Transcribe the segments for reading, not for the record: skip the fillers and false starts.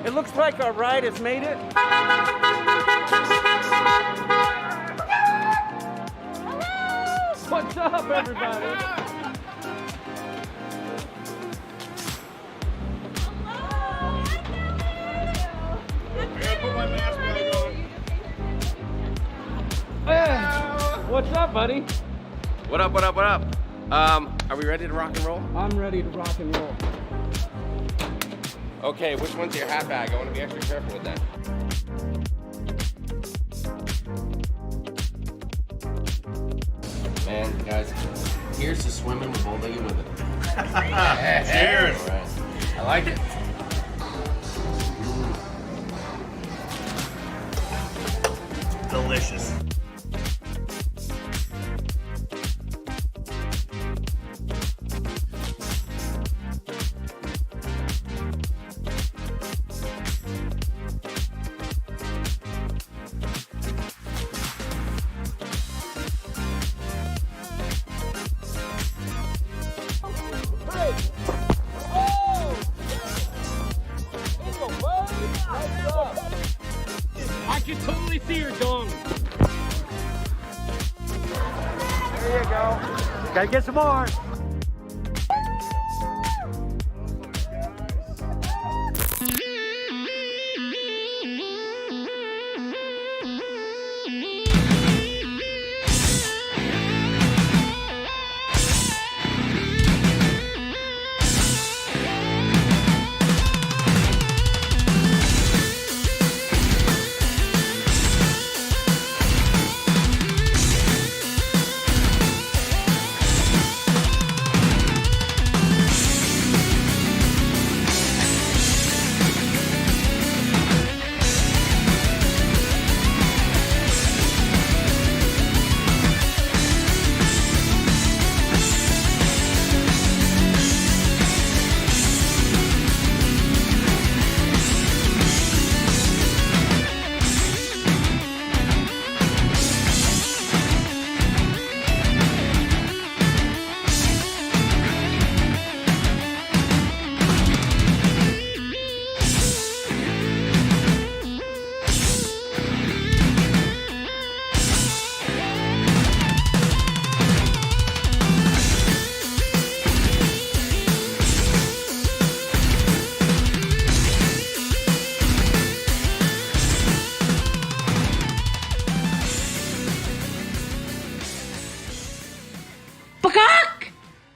It looks like our ride has made it. What's up, everybody? What's up, buddy? What up, what up, what up? Are we ready to rock and roll? I'm ready to rock and roll. Okay, which one's your hat bag? I want to be extra careful with that. Man, guys, here's to swimming with bow-legged women. Cheers! All right. I like it. Delicious. I can totally see your dong. There you go. Gotta get some more.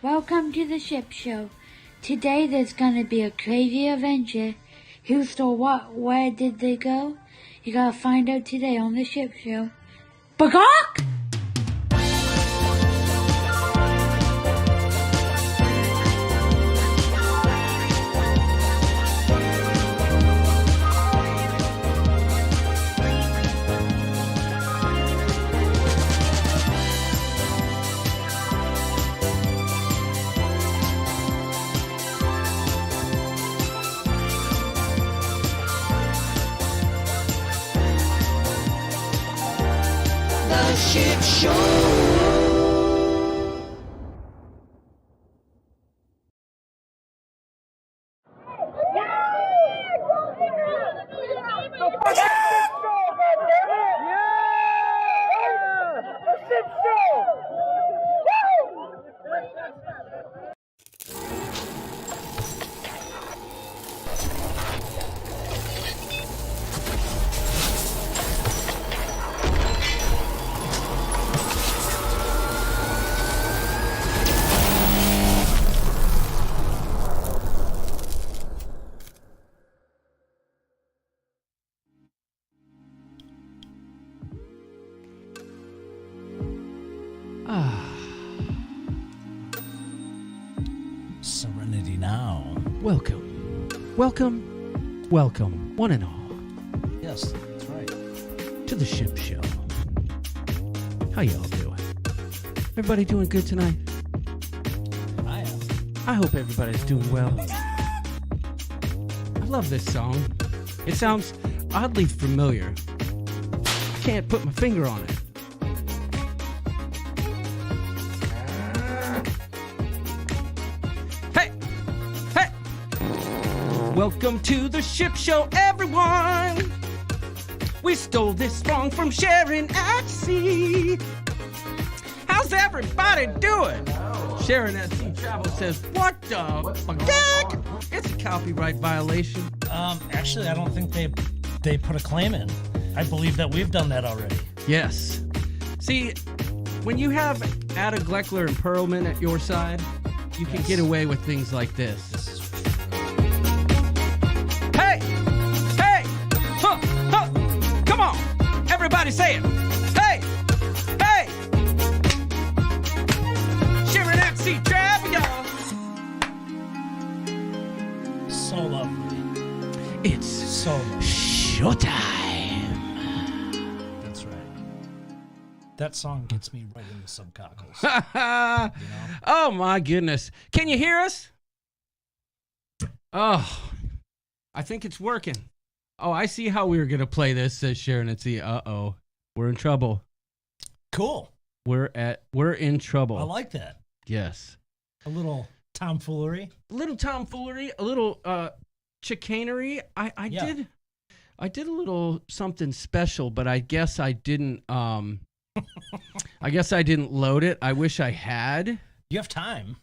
Welcome to the ship show. Today there's gonna be a crazy adventure. Who stole what? Where did they go? You gotta find out today on the ship show. Bagok! Ship show. Serenity now. Welcome, welcome, welcome, one and all. Yes, that's right. To the ship show. How y'all doing? Everybody doing good tonight? I am. I hope everybody's doing well. I love this song. It sounds oddly familiar. Can't put my finger on it. Hey! Hey! Welcome to the ship show, everyone. We stole this song from Sharon at Sea. How's everybody doing? Sharon at Sea Travel says, what the fuck? It's a copyright violation. Actually, I don't think they put a claim in. I believe that we've done that already. Yes. See, when you have Ada Gleckler and Perlman at your side, you can get away with things like this. Hey! Hey! Huh! Huh! Come on! Everybody say it! Hey! Hey! Sharon at Sea Travel, y'all! So lovely. It's So lovely. showtime! That's right. That song gets me right in the subcockles. Oh my goodness. Can you hear us? Oh, I think it's working. Oh, I see how we were going to play this, says Sharon and see. Uh-oh. We're in trouble. Cool. We're in trouble. I like that. Yes. A little tomfoolery. A little tomfoolery, a little chicanery. I did a little something special, but I guess I didn't load it. I wish I had. You have time.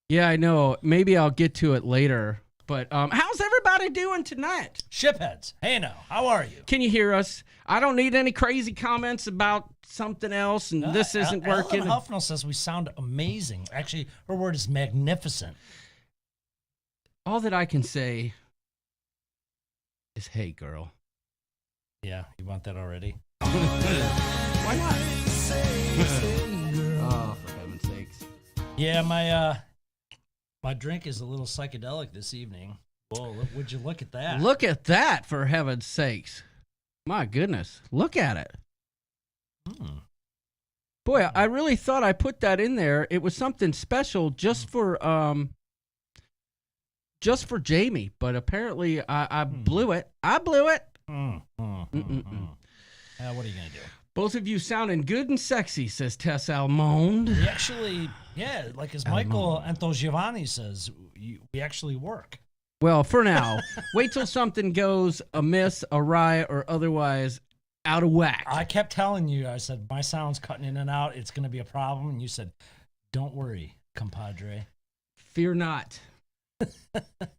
Yeah, I know. Maybe I'll get to it later. But how's everybody doing tonight? Shipheads. Hey now, how are you? Can you hear us? I don't need any crazy comments about something else and this isn't working. Ellen Huffnell says we sound amazing. Actually, her word is magnificent. All that I can say is, hey, girl. Yeah, you want that already? Why not? Oh, for heaven's sakes. Yeah, my drink is a little psychedelic this evening. Whoa, would you look at that? Look at that, for heaven's sakes. My goodness. Look at it. Boy, I really thought I put that in there. It was something special just for Jamie, but apparently I blew it. I blew it. What are you going to do? Both of you sounding good and sexy, says Tess Almond. We actually, yeah, like as Michael Antogiovanni says, we actually work. Well, for now, wait till something goes amiss, awry, or otherwise out of whack. I kept telling you, I said, my sound's cutting in and out. It's going to be a problem. And you said, don't worry, compadre. Fear not.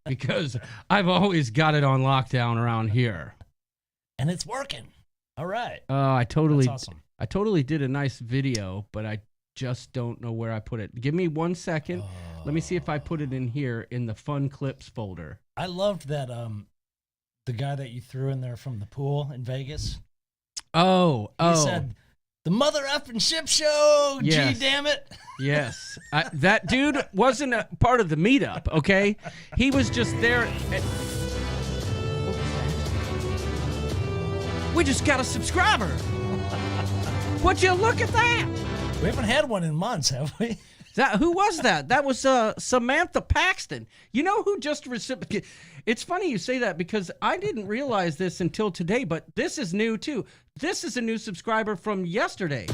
Because I've always got it on lockdown around here. And it's working. All right. That's awesome. I totally did a nice video, but I just don't know where I put it. Give me 1 second. Let me see if I put it in here in the fun clips folder. I loved that the guy that you threw in there from the pool in Vegas. He said, the mother effing ship show. Yes. Gee, damn it. Yes. That dude wasn't a part of the meetup, okay? He was just there. We just got a subscriber. Would you look at that? We haven't had one in months, have we? Who was that? That was Samantha Paxton. You know who just received? It's funny you say that because I didn't realize this until today, but this is new too. This is a new subscriber from yesterday.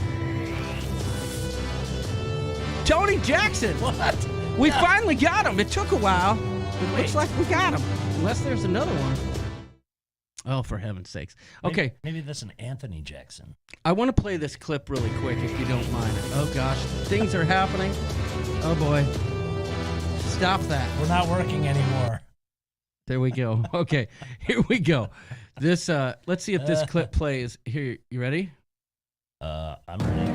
Tony Jackson. What? We finally got him. It took a while. It looks like we got him. Unless there's another one. Oh, for heaven's sakes. Okay. Maybe that's an Anthony Jackson. I want to play this clip really quick if you don't mind. Oh, gosh. Things are happening. Oh, boy. Stop that. We're not working anymore. There we go. Okay. Here we go. This, let's see if this clip plays. Here, you ready? I'm ready.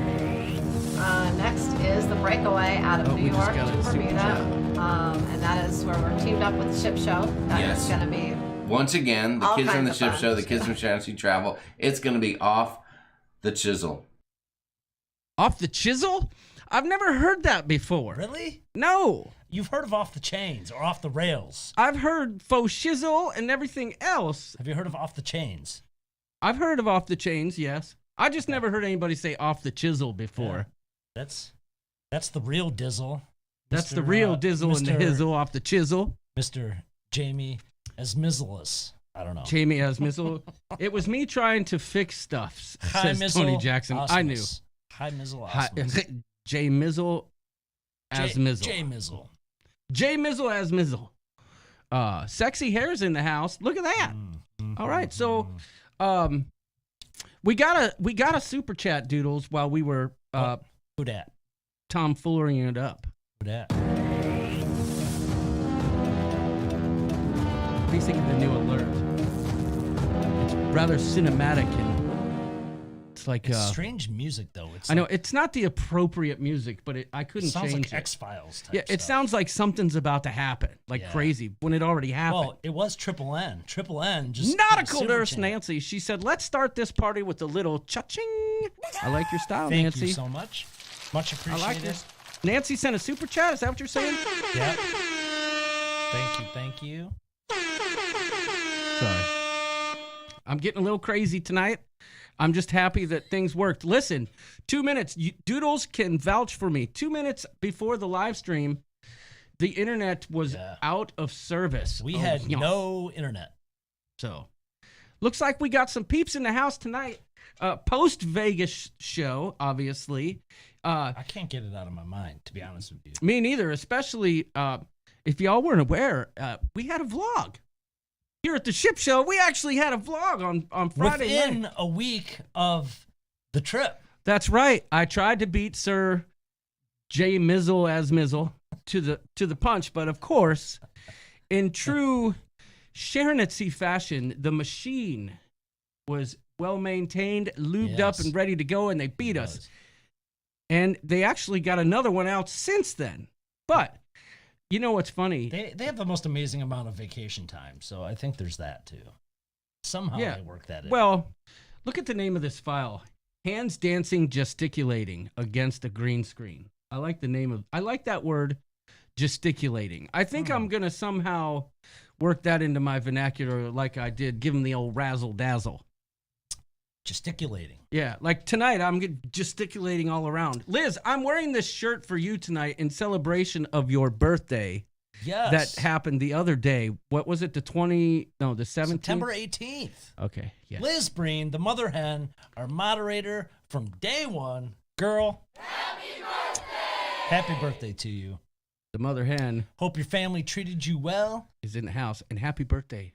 Next is the breakaway out of Oh, New we just York got to it. Super Bermuda. And that is where we're teamed up with the ship show. That Yes. is going to be Once again, the All kids from the kinds of ship fun. show, the kids from Sharon Travel, it's going to be off the chisel. Off the chisel? I've never heard that before. Really? No. You've heard of Off the Chains or Off the Rails. I've heard faux shizzle and everything else. Have you heard of Off the Chains? I've heard of off the chains, yes. I just never heard anybody say off the chisel before. Yeah. That's the real dizzle. That's Mr., the real dizzle and the Mr. hizzle off the chisel. Mr. Jamie Asmizzleless. I don't know. Jamie as Mizzle. It was me trying to fix stuff, Hi, says Mizzle. Tony Jackson. I knew. Awesomeness. Hi, Mizzle. Hi, Awesomeness. J Mizzle as Mizzle. J Mizzle. J Mizzle as Mizzle. Sexy Hair's in the house. Look at that. All right, so we got a super chat, Doodles, while we were Who dat? tomfoolering it up. Who dat? What do you think of the new alert? It's rather cinematic and it's like It's strange music though. It's I know it's not the appropriate music, but I couldn't sounds change like it. X-Files type Yeah, it stuff. sounds like something's about to happen, like Yeah. crazy when it already happened. Well, it was Triple N. Triple N just Nautical super Nurse chant. Nancy. She said, "Let's start this party with a little cha-ching." I like your style, Thank Nancy. you so much. Much I appreciated. like this. Nancy sent a super chat. Is that what you're saying? Yeah. Thank you. Thank you. Sorry. I'm getting a little crazy tonight. I'm just happy that things worked. Listen, 2 minutes. Doodles can vouch for me. 2 minutes before the live stream, the internet was out of service. We had no internet. So, looks like we got some peeps in the house tonight. Post Vegas show, obviously. I can't get it out of my mind, to be honest with you. Me neither, especially if y'all weren't aware, we had a vlog. Here at the Ship Show, we actually had a vlog on Friday Within night. a week of the trip. That's right. I tried to beat Sir J. Mizzle as Mizzle to the punch, but of course, in true Sharon at Sea fashion, the machine was well maintained, lubed up, Yes. and ready to go, and they beat us. And they actually got another one out since then. But you know what's funny? They have the most amazing amount of vacation time, so I think there's that too. Somehow they work that in. Well, look at the name of this file. Hands dancing, gesticulating against a green screen. I like the name of, I like that word, gesticulating. I think I'm going to somehow work that into my vernacular like I did, give them the old razzle dazzle. Gesticulating. Yeah, like tonight I'm gesticulating all around. Liz, I'm wearing this shirt for you tonight in celebration of your birthday. Yes. That happened the other day. What was it? The 17th? September 18th. Okay, yeah. Liz Breen, the mother hen, our moderator from day one. Girl. Happy birthday to you. The mother hen Hope your family treated you well. is in the house, and happy birthday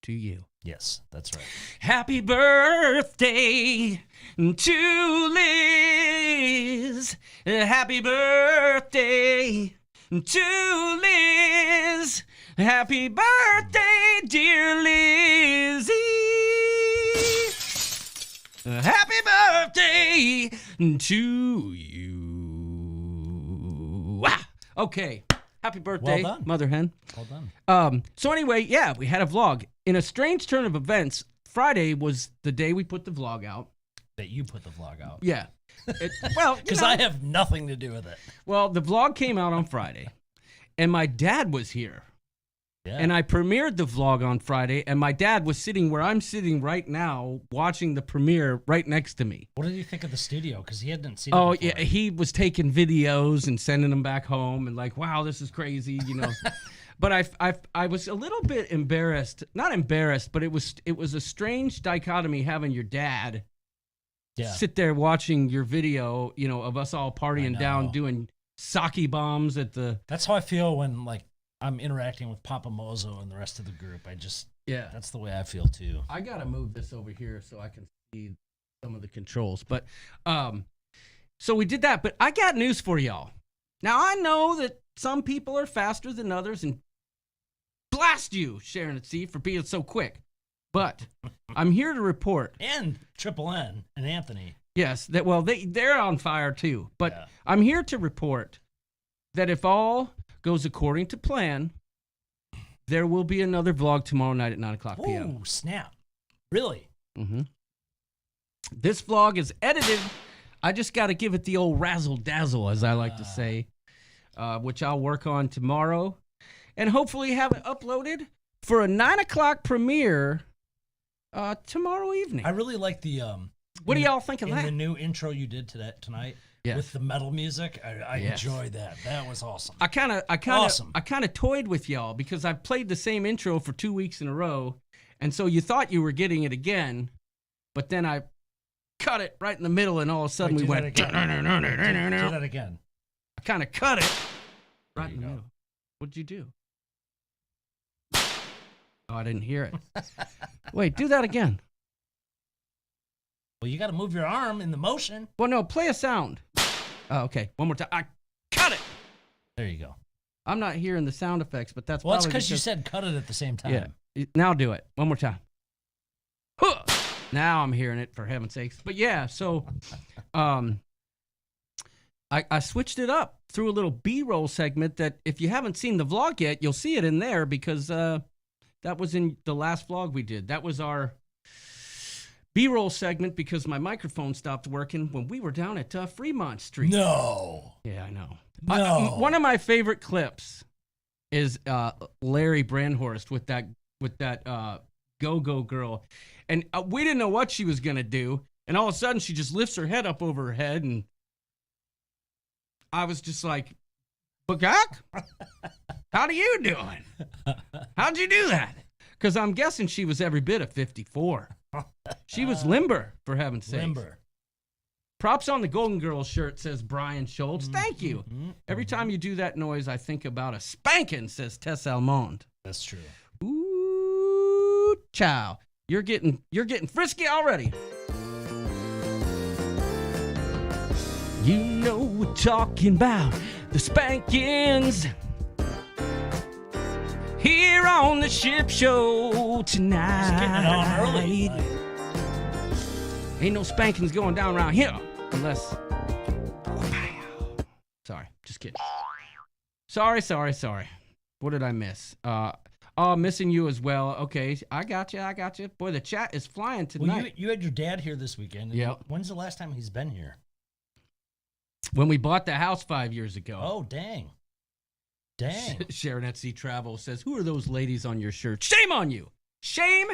to you. Yes, that's right. Happy birthday to Liz. Happy birthday to Liz. Happy birthday, dear Lizzie. Happy birthday to you. Ah, okay. Happy birthday, Well done. mother hen. Well done. So anyway, yeah, we had a vlog. In a strange turn of events, Friday was the day we put the vlog out. That you put the vlog out. Yeah. Well, Because I have nothing to do with it. well, the vlog came out on Friday, and my dad was here. Yeah. And I premiered the vlog on Friday, and my dad was sitting where I'm sitting right now, watching the premiere right next to me. What did you think of the studio? Because he hadn't seen it Oh, before. yeah, he was taking videos and sending them back home, and like, wow, this is crazy, you know. But I was a little bit embarrassed, not embarrassed, but it was a strange dichotomy having your dad sit there watching your video, you know, of us all partying down, doing sake bombs at the. That's how I feel when like I'm interacting with Papa Mozo and the rest of the group. That's the way I feel too. I gotta move this over here so I can see some of the controls. But so we did that. But I got news for y'all. Now I know that some people are faster than others, and blast you, Sharon at Sea, for being so quick. But I'm here to report. And Triple N and Anthony. Yes, that they're on fire too. But Yeah. I'm here to report that if all goes according to plan, there will be another vlog tomorrow night at 9:00 p.m. Ooh, snap. Really? Mm-hmm. This vlog is edited. I just got to give it the old razzle dazzle, as I like to say, which I'll work on tomorrow, and hopefully have it uploaded for a 9:00 premiere tomorrow evening. I really like the What do y'all think of in that? the new intro you did tonight Yes. with the metal music. I Yes. enjoyed that. That was awesome. I kind Awesome. of toyed with y'all because I've played the same intro for 2 weeks in a row, and so you thought you were getting it again, but then I cut it right in the middle, and all of a sudden Wait, we do went. that again. Do that again. I kind of cut it right in you the go. middle. What'd you do? Oh, I didn't hear it. Wait, do that again. Well, you got to move your arm in the motion. Well, no, play a sound. Oh, okay, one more time. I cut it. There you go. I'm not hearing the sound effects, but that's Well, it's probably because you said cut it at the same time. Yeah. Now do it. One more time. Huh. Now I'm hearing it, for heaven's sakes. But yeah, so I switched it up through a little B-roll segment that if you haven't seen the vlog yet, you'll see it in there because that was in the last vlog we did. That was our B-roll segment because my microphone stopped working when we were down at Fremont Street. No. Yeah, I know. No. One of my favorite clips is Larry Brandhorst with that go-go girl. And we didn't know what she was going to do. And all of a sudden, she just lifts her head up over her head. And I was just like, Bagak, how you doing? How'd you do that? Because I'm guessing she was every bit of 54. She was limber, for heaven's sake. Limber. Props on the Golden Girls shirt, says Brian Schultz. Thank you. Every time you do that noise, I think about a spanking, says Tess Almond. That's true. Ooh, chow. You're getting frisky already. You know we're talking about the spankings here on the ship show tonight. Just getting it on early. Ain't no spankings going down around here unless. Sorry, just kidding. Sorry. What did I miss? Missing you as well. Okay, I got you. Boy, the chat is flying tonight. Well, you had your dad here this weekend. Yep. When's the last time he's been here? When we bought the house 5 years ago. Oh, dang. Sharon at Sea Travel says, "Who are those ladies on your shirt? Shame on you! Shame!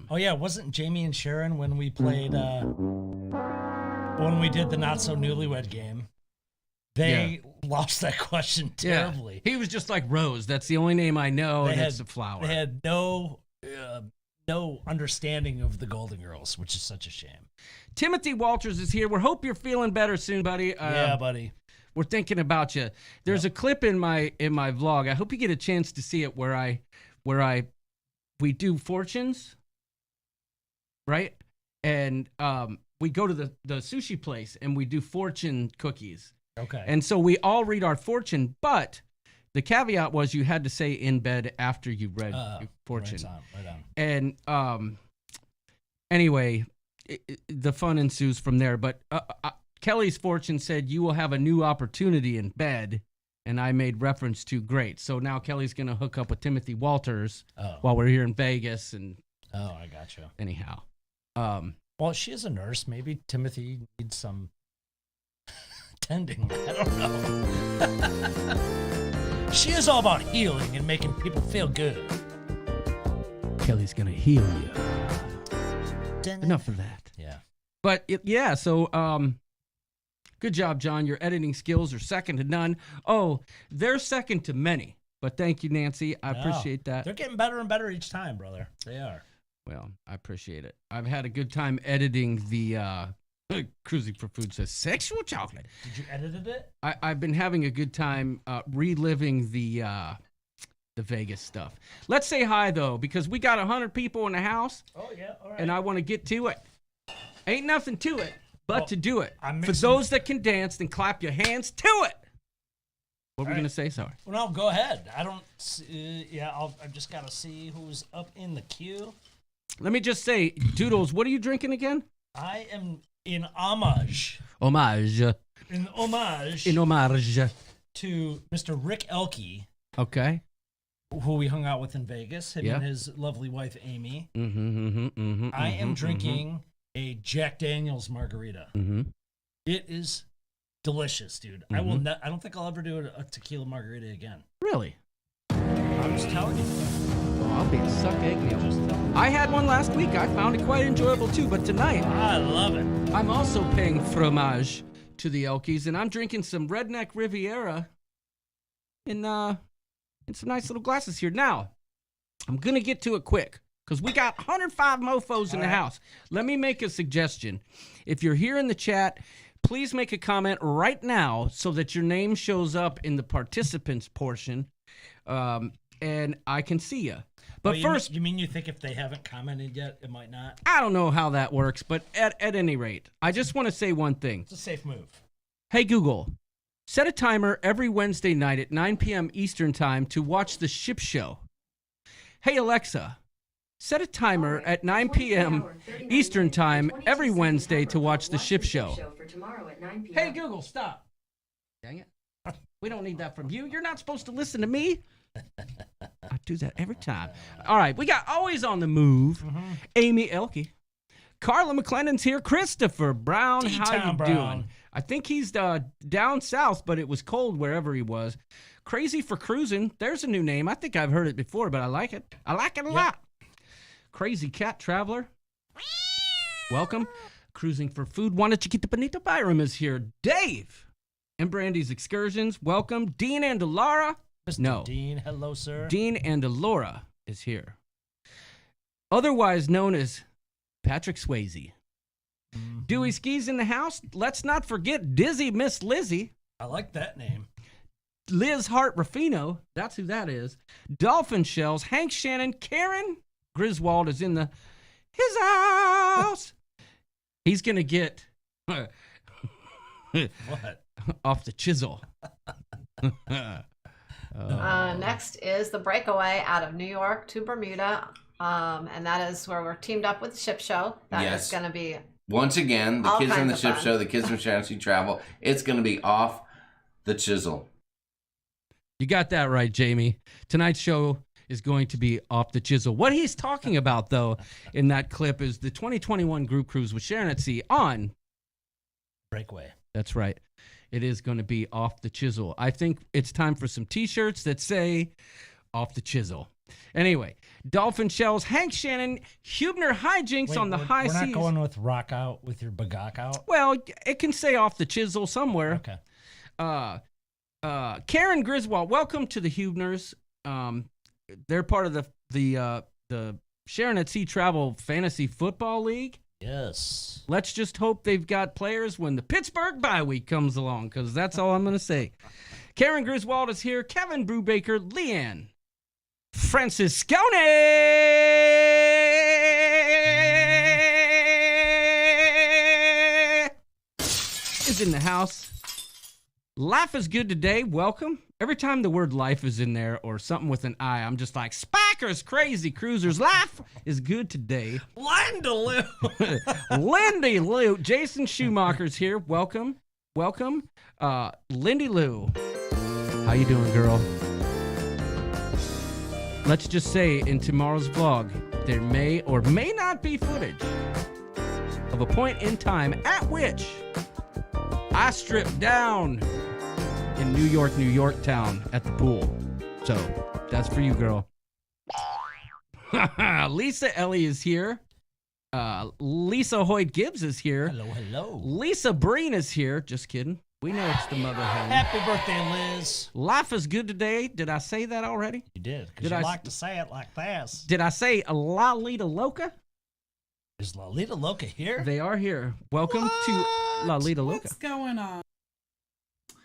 Oh yeah, wasn't Jamie and Sharon when we played when we did the not so newlywed game? They lost that question terribly. Yeah. He was just like Rose. That's the only name I know, and it's a flower. They had no understanding of the Golden Girls, which is such a shame. Timothy Walters is here. We hope you're feeling better soon, buddy. Yeah, buddy. We're thinking about you. There's a clip in my vlog. I hope you get a chance to see it where we do fortunes, right? And we go to the sushi place and we do fortune cookies. Okay. And so we all read our fortune, but the caveat was you had to say in bed after you read your fortune. Right on. And anyway, the fun ensues from there. But Kelly's fortune said you will have a new opportunity in bed. And I made reference to great. So now Kelly's going to hook up with Timothy Walters while we're here in Vegas. And I got you. Anyhow. Well, she is a nurse. Maybe Timothy needs some tending. I don't know. She is all about healing and making people feel good. Kelly's going to heal you. Enough of that. Yeah. But, so... good job, John. Your editing skills are second to none. Oh, they're second to many. But thank you, Nancy. I appreciate that. They're getting better and better each time, brother. They are. Well, I appreciate it. I've had a good time editing the Cruising for Food says sexual chocolate. Did you edit it? I've been having a good time reliving the Vegas stuff. Let's say hi, though, because we got 100 people in the house. Oh, yeah. All right. And I want to get to it. Ain't nothing to it. But to do it. For mixing... those that can dance, then clap your hands to it. What were we going to say? Sorry. Well, no, go ahead. I don't... I've just got to see who's up in the queue. Let me just say, Doodles, what are you drinking again? I am in homage. Homage. In homage. In homage. To Mr. Rick Elke. Okay. Who we hung out with in Vegas. Him and his lovely wife, Amy. I am drinking... a Jack Daniel's margarita. It is delicious, dude. I will not. I don't think I'll ever do a tequila margarita again. Really? I'm just telling you. Oh, I'll be a suck egg meal. I had one last week. I found it quite enjoyable too. But tonight, I love it. I'm also paying fromage to the Elkies, and I'm drinking some Redneck Riviera in some nice little glasses here. Now, I'm gonna get to it quick. Because we got 105 mofos in the house. Let me make a suggestion. If you're here in the chat, please make a comment right now so that your name shows up in the participants portion and I can see you. But first, you mean you think if they haven't commented yet, it might not? I don't know how that works, but at any rate, I just want to say one thing. It's a safe move. Hey, Google, set a timer every Wednesday night at 9 p.m. Eastern Time to watch The Ship Show. Hey, Alexa, set a timer at 9 p.m. Eastern Time every Wednesday to watch The Ship Show. Hey, Google, stop. Dang it. We don't need that from you. You're not supposed to listen to me. I do that every time. All right, we got always on the move. Amy Elke. Carla McClendon's here. Christopher Brown. How you doing? I think he's down south, but it was cold wherever he was. Crazy for Cruising. There's a new name. I think I've heard it before, but I like it. I like it a lot. Crazy Cat Traveler. Welcome. Cruising for Food. Why don't you get the Benito Byram is here. Dave and Brandy's Excursions. Welcome. Dean and Delara. Mr. Dean, hello, sir. Dean and Delora is here. Otherwise known as Patrick Swayze. Dewey Ski's in the house. Let's not forget Dizzy Miss Lizzie. I like that name. Liz Hart Ruffino. That's who that is. Dolphin Shells. Hank Shannon. Karen Griswold is in his house. He's going to get what? Off the chisel. Next is the breakaway out of New York to Bermuda. And that is where we're teamed up with the Ship Show. That is going to be... Once again, the all kids from kinds the of Ship fun. Show, the kids from Fantasy Travel, it's going to be off the chisel. You got that right, Jamie. Tonight's show is going to be off the chisel. What he's talking about, though, in that clip is the 2021 group cruise with Sharon at Sea on... Breakaway. That's right. It is going to be off the chisel. I think it's time for some T-shirts that say off the chisel. Anyway, Dolphin Shells, Hank Shannon, Hubner Hijinks on the high seas. We're not going with rock out with your bagok out? Well, it can say off the chisel somewhere. Okay. Karen Griswold, welcome to the Hubners. They're part of the Sharon at Sea Travel Fantasy Football League. Yes. Let's just hope they've got players when the Pittsburgh bye week comes along, because that's all I'm going to say. Karen Griswold is here. Kevin Brubaker, Leanne Franciscone is in the house. Life is good today. Welcome. Every time the word life is in there or something with an I, I'm just like, Spackers, crazy cruisers. Life is good today. Linda Lou. Lindy Lou. Jason Schumacher's here. Welcome. Welcome. Lindy Lou. How you doing, girl? Let's just say in tomorrow's vlog, there may or may not be footage of a point in time at which I stripped down in New York town at the pool. So that's for you, girl. Lisa Ellie is here. Lisa Hoyt Gibbs is here. Hello, hello. Lisa Breen is here. Just kidding. We know it's the mother hen. Happy birthday, Liz. Life is good today. Did I say that already? You did. Because you like to say it like this. Did I say Lalita Loca? Is Lalita Loca here? They are here. Welcome to Lalita Loca. What's going on?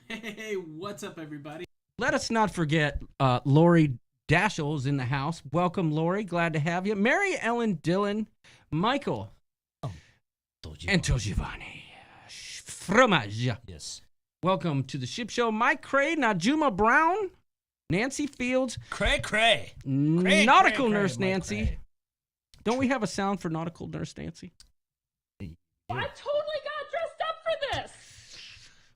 Hey, what's up, everybody? Let us not forget Lori Dashel is in the house. Welcome, Lori. Glad to have you. Mary Ellen Dillon, Michael, and Giovanni. Fromage. Yes. Welcome to the Ship Show. Mike Cray, Najuma Brown, Nancy Fields. Cray. Nautical Cray, Nurse Mike Nancy. Cray. Don't we have a sound for Nautical Nurse Nancy? I totally got dressed up for this.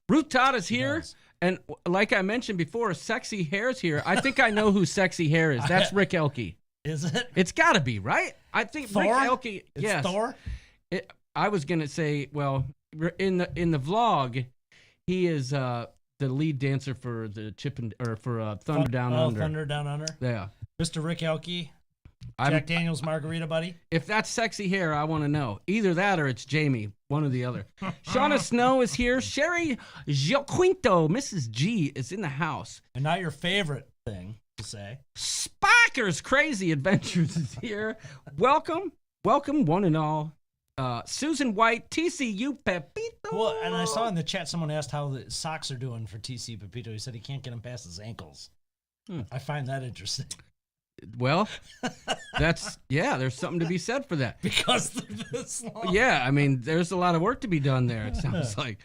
Ruth Todd is here. does. And like I mentioned before, Sexy Hair's here. I think I know who Sexy Hair is. That's Rick Elke. Is it? It's got to be, right? I think Thor? Rick Elke. It's Yes. Thor? I was going to say, well, in the vlog, he is the lead dancer for the Thunder Down Under. Thunder Down Under. Yeah. Mr. Rick Elke. Jack Daniels Margarita, buddy. If that's Sexy Hair, I want to know. Either that or it's Jamie. One or the other. Shauna Snow is here. Sherry Gioquinto, Mrs. G, is in the house. And not your favorite thing to say. Spackers Crazy Adventures is here. Welcome, one and all. Susan White, TCU Pepito. Well, and I saw in the chat someone asked how the socks are doing for TC Pepito. He said he can't get them past his ankles. I find that interesting. Well, there's something to be said for that. Because they're this long. Yeah, I mean, there's a lot of work to be done there, it sounds like.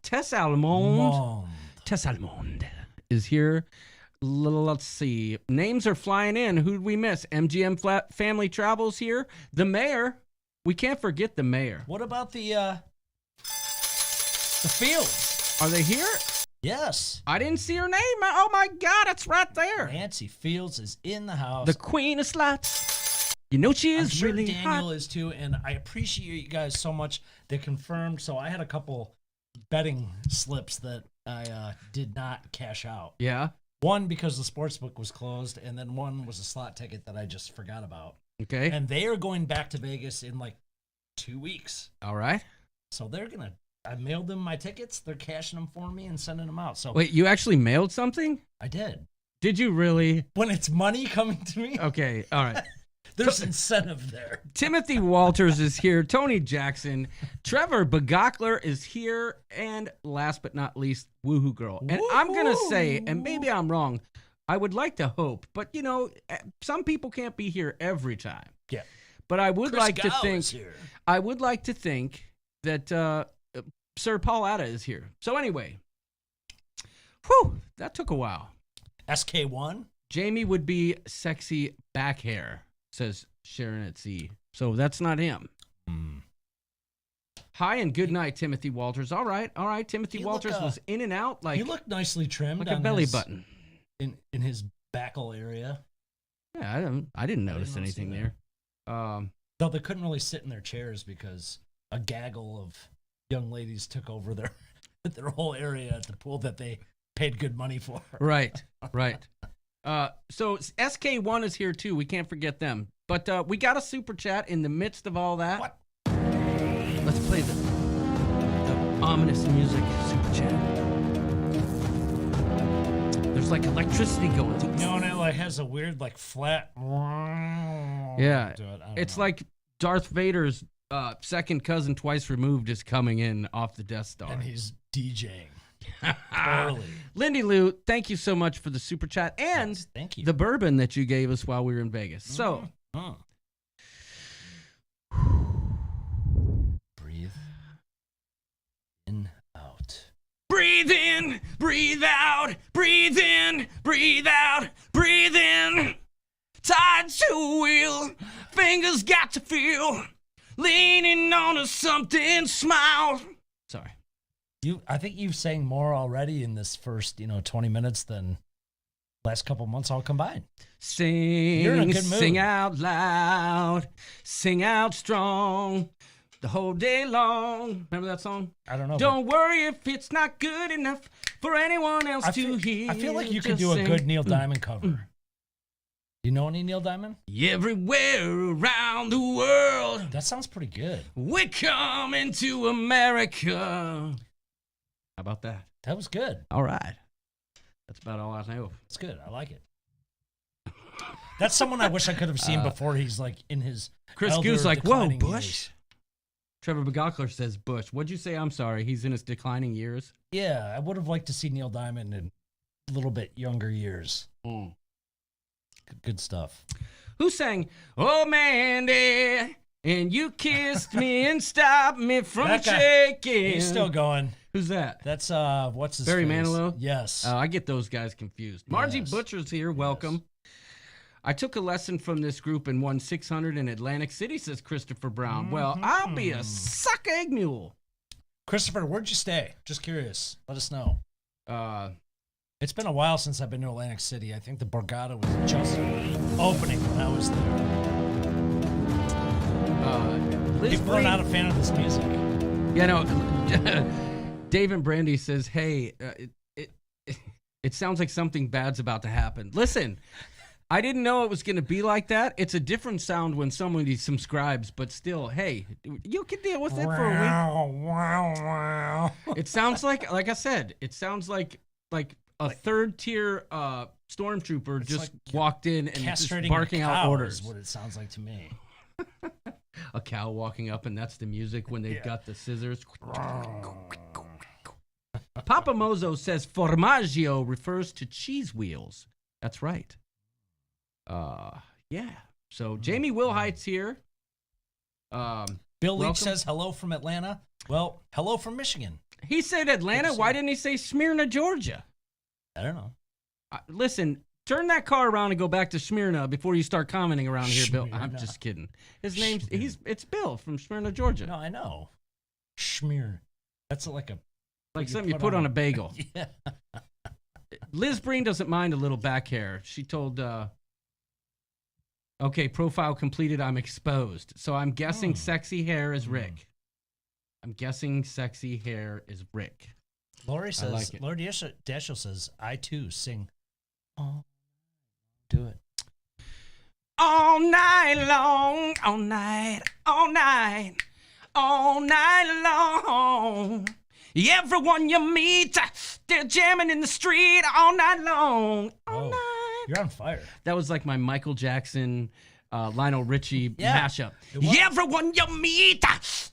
Tess Almond is here. Let's see. Names are flying in. Who did we miss? MGM Family Travels here. The mayor. We can't forget the mayor. What about the Fields? Are they here? Yes. I didn't see her name. Oh, my God, it's right there. Nancy Fields is in the house. The queen of sluts. You know she is I'm sure really Daniel hot. is too, and I appreciate you guys so much. They confirmed. So I had a couple betting slips that I did not cash out. Yeah. One because the sports book was closed, and then one was a slot ticket that I just forgot about. Okay. And they are going back to Vegas in like 2 weeks. All right. So they're going to, I mailed them my tickets. They're cashing them for me and sending them out. So Wait, you actually mailed something? I did. Did you really? When it's money coming to me, Okay. All right. there's incentive there. Timothy Walters is here. Tony Jackson. Trevor Begockler is here. And last but not least, Woohoo Girl. And I'm going to say, and maybe I'm wrong, I would like to hope, but you know, some people can't be here every time. Yeah. But I would Chris like to Gow think, is here. I would like to think that Sir Paul Atta is here. So anyway, whew, that took a while. SK1? Jamie would be sexy back hair, says Sharon at Sea. So that's not him. Hi and good night, Timothy Walters. All right. Timothy Walters was in and out He looked nicely trimmed. like a on belly his- button. In his backle area. Yeah, I didn't notice anything there. Though they couldn't really sit in their chairs because a gaggle of young ladies took over their whole area at the pool that they paid good money for. Right. So SK1 is here too. We can't forget them. But we got a super chat in the midst of all that. What? Let's play the ominous music super chat. There's like electricity going through. No, and it like has a weird like flat. Yeah, to it. I don't it's know. like Darth Vader's second cousin twice removed is coming in off the Death Star. And he's DJing. Early. Lindy Lou, thank you so much for the super chat and Yes, thank you. the bourbon that you gave us while we were in Vegas. So, Breathe in, out. breathe in, breathe out, breathe in, breathe out, breathe in. Tied to a wheel, fingers got to feel, leaning on to something, smile. Sorry. I think you've sang more already in this first, 20 minutes than last couple months all combined. You're in a Sing, good mood. sing out loud, sing out strong, the whole day long. Remember that song? I don't know. Don't worry if it's not good enough for anyone else I to hear. feel like you could Just do a sing. good Neil Diamond cover. You know any Neil Diamond? Everywhere around the world, That sounds pretty good. we're coming to America. How about that? That was good. All right. That's about all I know. It's good. I like it. That's someone I wish I could have seen before he's like in his Chris elder, Goose like, whoa, declining Bush? years. Trevor Begockler says Bush. What'd you say? I'm sorry. He's in his declining years. Yeah, I would have liked to see Neil Diamond in a little bit younger years. Good stuff. Who sang, Oh, Mandy, and you kissed me and stopped me from That guy, shaking. He's still going. Who's that? That's what's his Barry face? Manilow? Yes. I get those guys confused. Margie Yes. Butcher's here. Welcome. I took a lesson from this group and won 600 in Atlantic City, says Christopher Brown. Well, I'll be a suck egg mule. Christopher, where'd you stay? Just curious. Let us know. It's been a while since I've been to Atlantic City. I think the Borgata was just opening when I was there. Liz People are not a fan of this music. You know, Dave and Brandy says, hey, it sounds like something bad's about to happen. Listen, I didn't know it was going to be like that. It's a different sound when somebody subscribes, but still, hey, you can deal with it for a week. It sounds like I said, it sounds like a third tier stormtrooper It's just like walked in and just Castrating barking a out cow orders. is what it sounds like to me. A cow walking up, and that's the music when they've got the scissors. Papa Mozo says formaggio refers to cheese wheels. That's right. Yeah. So Jamie Wilhite's here. Bill welcome. Leach says hello from Atlanta. Well, hello from Michigan. He said Atlanta. Why didn't he say Smyrna, Georgia? I don't know. Listen, turn that car around and go back to Smyrna before you start commenting around here, Bill. I'm Smyrna. just kidding. His name's it's Bill from Smyrna, Georgia. No, I know. Schmear. That's like something you put on a bagel. Yeah. Liz Breen doesn't mind a little back hair. She told, okay, profile completed. I'm exposed. So I'm guessing sexy hair is Rick. I'm guessing sexy hair is Rick. Lori says, like it. Lori Dashel says, I too sing. Oh, do it. All night long, all night, all night, all night long. Everyone you meet, they're jamming in the street all night long. All night. You're on fire. That was like my Michael Jackson, Lionel Richie mashup. It was. Everyone you meet,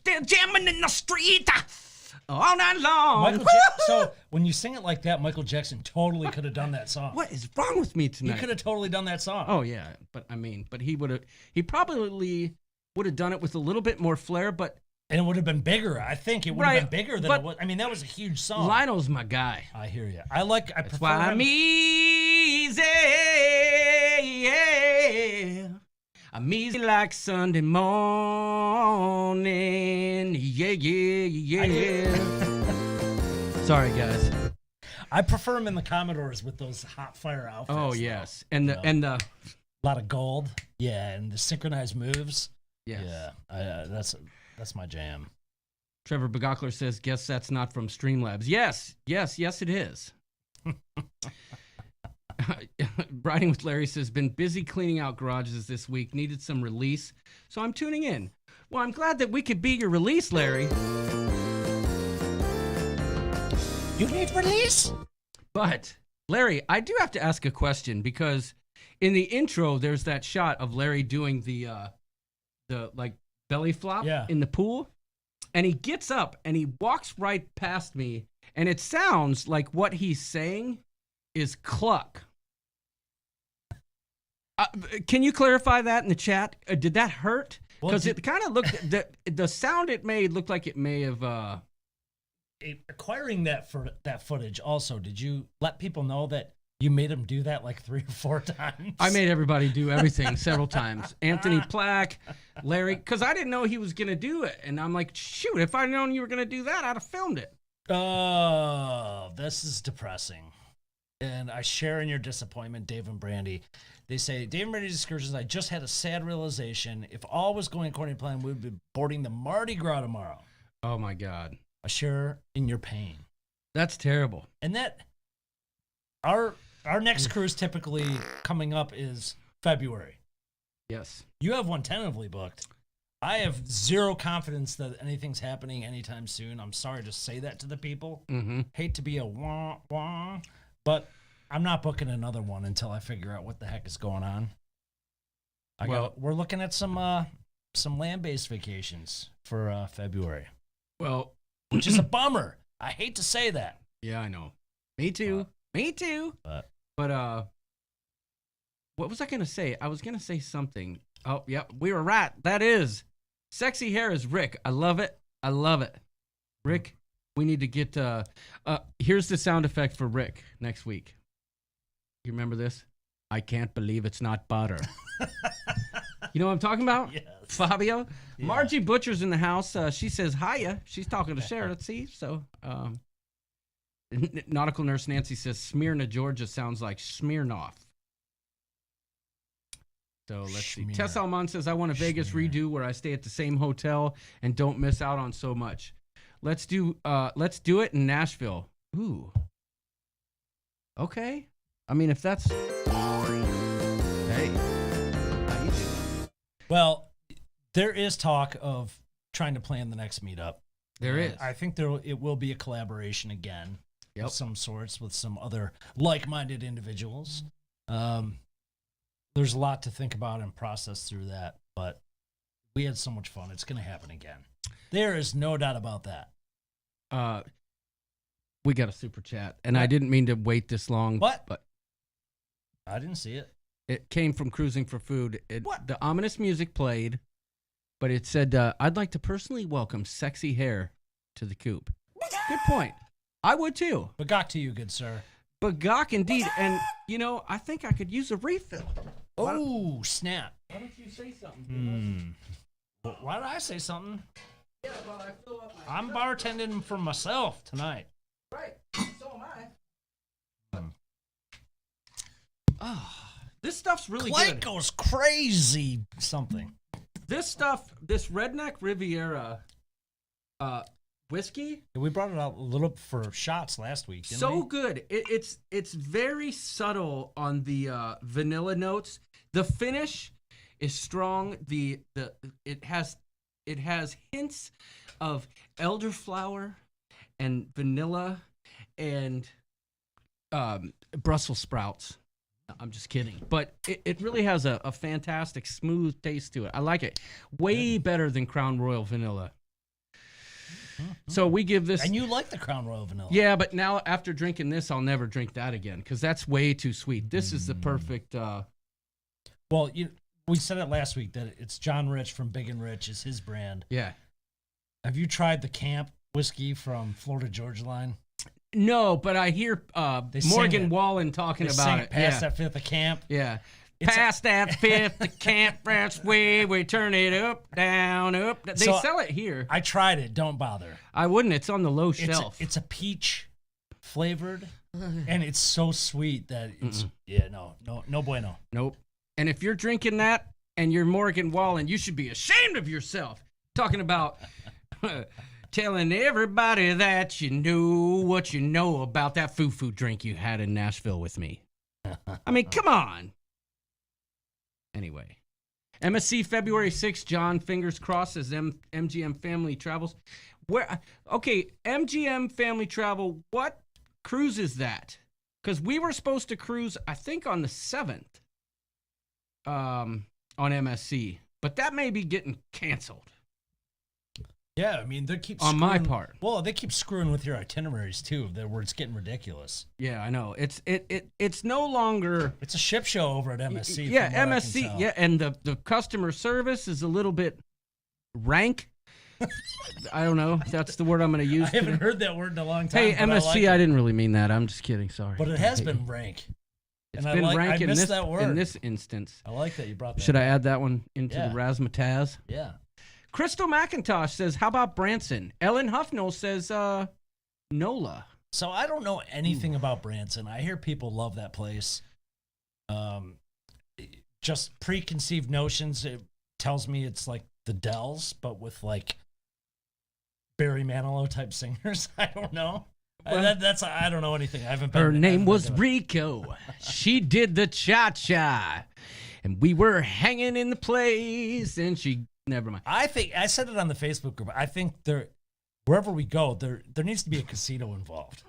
they're jamming in the street all night long. So when you sing it like that, Michael Jackson totally could have done that song. What is wrong with me He tonight? could have totally done that song. Oh yeah, but he probably would have done it with a little bit more flair, but And it would have been bigger. I think it would have been bigger than but it was. I mean, that was a huge song. Lionel's my guy. I hear you. I That's prefer why him. I'm easy. Yeah. I'm easy like Sunday morning. Yeah, yeah, yeah. Sorry, guys. I prefer him in the Commodores with those hot fire outfits. Oh yes, and the a lot of gold. Yeah, and the synchronized moves. yes. Yeah, that's my jam. Trevor Bagokler says, "Guess that's not from Streamlabs." Yes, it is. Riding with Larry says, "Been busy cleaning out garages this week. Needed some release, so I'm tuning in." Well, I'm glad that we could be your release, Larry. You need release? But Larry, I do have to ask a question because in the intro, there's that shot of Larry doing the like belly flop in the pool, and he gets up and he walks right past me, and it sounds like what he's saying is cluck. Can you clarify that in the chat? Did that hurt? Because it kind of looked the sound it made looked like it may have. Acquiring that footage. Also, did you let people know that you made him do that like 3 or 4 times? I made everybody do everything several times. Anthony Plack, Larry, because I didn't know he was gonna do it, and I'm like, shoot, if I'd known you were gonna do that, I'd have filmed it. Oh, this is depressing. And I share in your disappointment, Dave and Brandy. They say, Dave and Brandy's excursions, I just had a sad realization. If all was going according to plan, we would be boarding the Mardi Gras tomorrow. Oh my God. I share in your pain. That's terrible. And that our next cruise typically coming up is February. Yes. You have one tentatively booked. I have zero confidence that anything's happening anytime soon. I'm sorry to say that to the people. Mm-hmm. Hate to be a wah, but I'm not booking another one until I figure out what the heck is going on. We're looking at some land-based vacations for February. Well, which is a bummer. I hate to say that. Yeah, I know. Me too. But what was I gonna say? I was gonna say something. Oh, yeah, we were right. That is sexy hair is Rick. I love it. Rick, we need to get. Here's the sound effect for Rick next week. You remember this? I can't believe it's not butter. You know what I'm talking about? Yes. Fabio? Yeah. Margie Butcher's in the house. She says, hiya. She's talking to Sarah. Let's see. So, Nautical Nurse Nancy says, Smyrna, Georgia sounds like Smirnoff. So let's see. Tess Alman says, I want a Vegas redo where I stay at the same hotel and don't miss out on so much. Let's do it in Nashville. Ooh. Okay. I mean, if that's... Hey. How you doing? Well, there is talk of trying to plan the next meetup. There is. I think it will be a collaboration again. Yep. Of some sorts with some other like-minded individuals. There's a lot to think about and process through that, but we had so much fun. It's going to happen again. There is no doubt about that. We got a super chat, and I didn't mean to wait this long. What? But I didn't see it. It came from Cruising for Food. What? The ominous music played, but it said, I'd like to personally welcome Sexy Hair to the coop. Good point. I would too. Bagok to you, good sir. Bagok indeed. And, I think I could use a refill. Oh, snap. Why don't you say something? Why did I say something? Yeah, well, I fill up my I'm bartending for myself tonight. Right. So am I. This stuff's really Clay good. goes crazy. Something. This stuff, this Redneck Riviera whiskey, We brought it out a little for shots last week. Didn't we? good. It's very subtle on the vanilla notes. The finish is strong. It has hints of elderflower and vanilla and Brussels sprouts. I'm just kidding. But it really has a fantastic, smooth taste to it. I like it. Way better than Crown Royal Vanilla. So we give this... And you like the Crown Royal Vanilla. Yeah, but now after drinking this, I'll never drink that again because that's way too sweet. This is the perfect... Well, we said it last week that it's John Rich from Big and Rich is his brand. Yeah. Have you tried the Camp whiskey from Florida Georgia Line? No, but I hear Morgan Wallen talking about it. Past that fifth of Camp. Yeah. Past that fifth, the Camp Ranch way, we turn it up, down, up. They sell it here. I tried it. Don't bother. I wouldn't. It's on the low shelf. It's a peach flavored, and it's so sweet that it's no bueno. Nope. And if you're drinking that and you're Morgan Wallen, you should be ashamed of yourself. Talking about telling everybody that you knew what you know about that foo-foo drink you had in Nashville with me. I mean, come on. Anyway. MSC February 6th, John, fingers crossed, as MGM Family travels. Okay, MGM Family Travel, what cruise is that? Because we were supposed to cruise, I think, on the 7th on MSC. But that may be getting canceled. Yeah, I mean, they keep on my part. Well, they keep screwing with your itineraries too, where it's getting ridiculous. Yeah, I know. It's no longer. It's a ship show over at MSC. Yeah, MSC. Yeah, and the customer service is a little bit rank. I don't know if that's the word I'm going to use. I haven't heard that word in a long time. Hey, MSC, I didn't really mean that. I'm just kidding. Sorry. But it has been rank. It's been rank in this instance. I like that you brought that. Should I add that one into the razzmatazz? Yeah. Crystal McIntosh says, how about Branson? Ellen Huffnell says, NOLA. So I don't know anything about Branson. I hear people love that place. Just preconceived notions. It tells me it's like the Dells, but with like Barry Manilow type singers. I don't know. Well, I don't know anything. I haven't been. Her name was Rico. She did the cha-cha. And we were hanging in the place, and she... Never mind. I think I said it on the Facebook group. I think wherever we go, there needs to be a casino involved.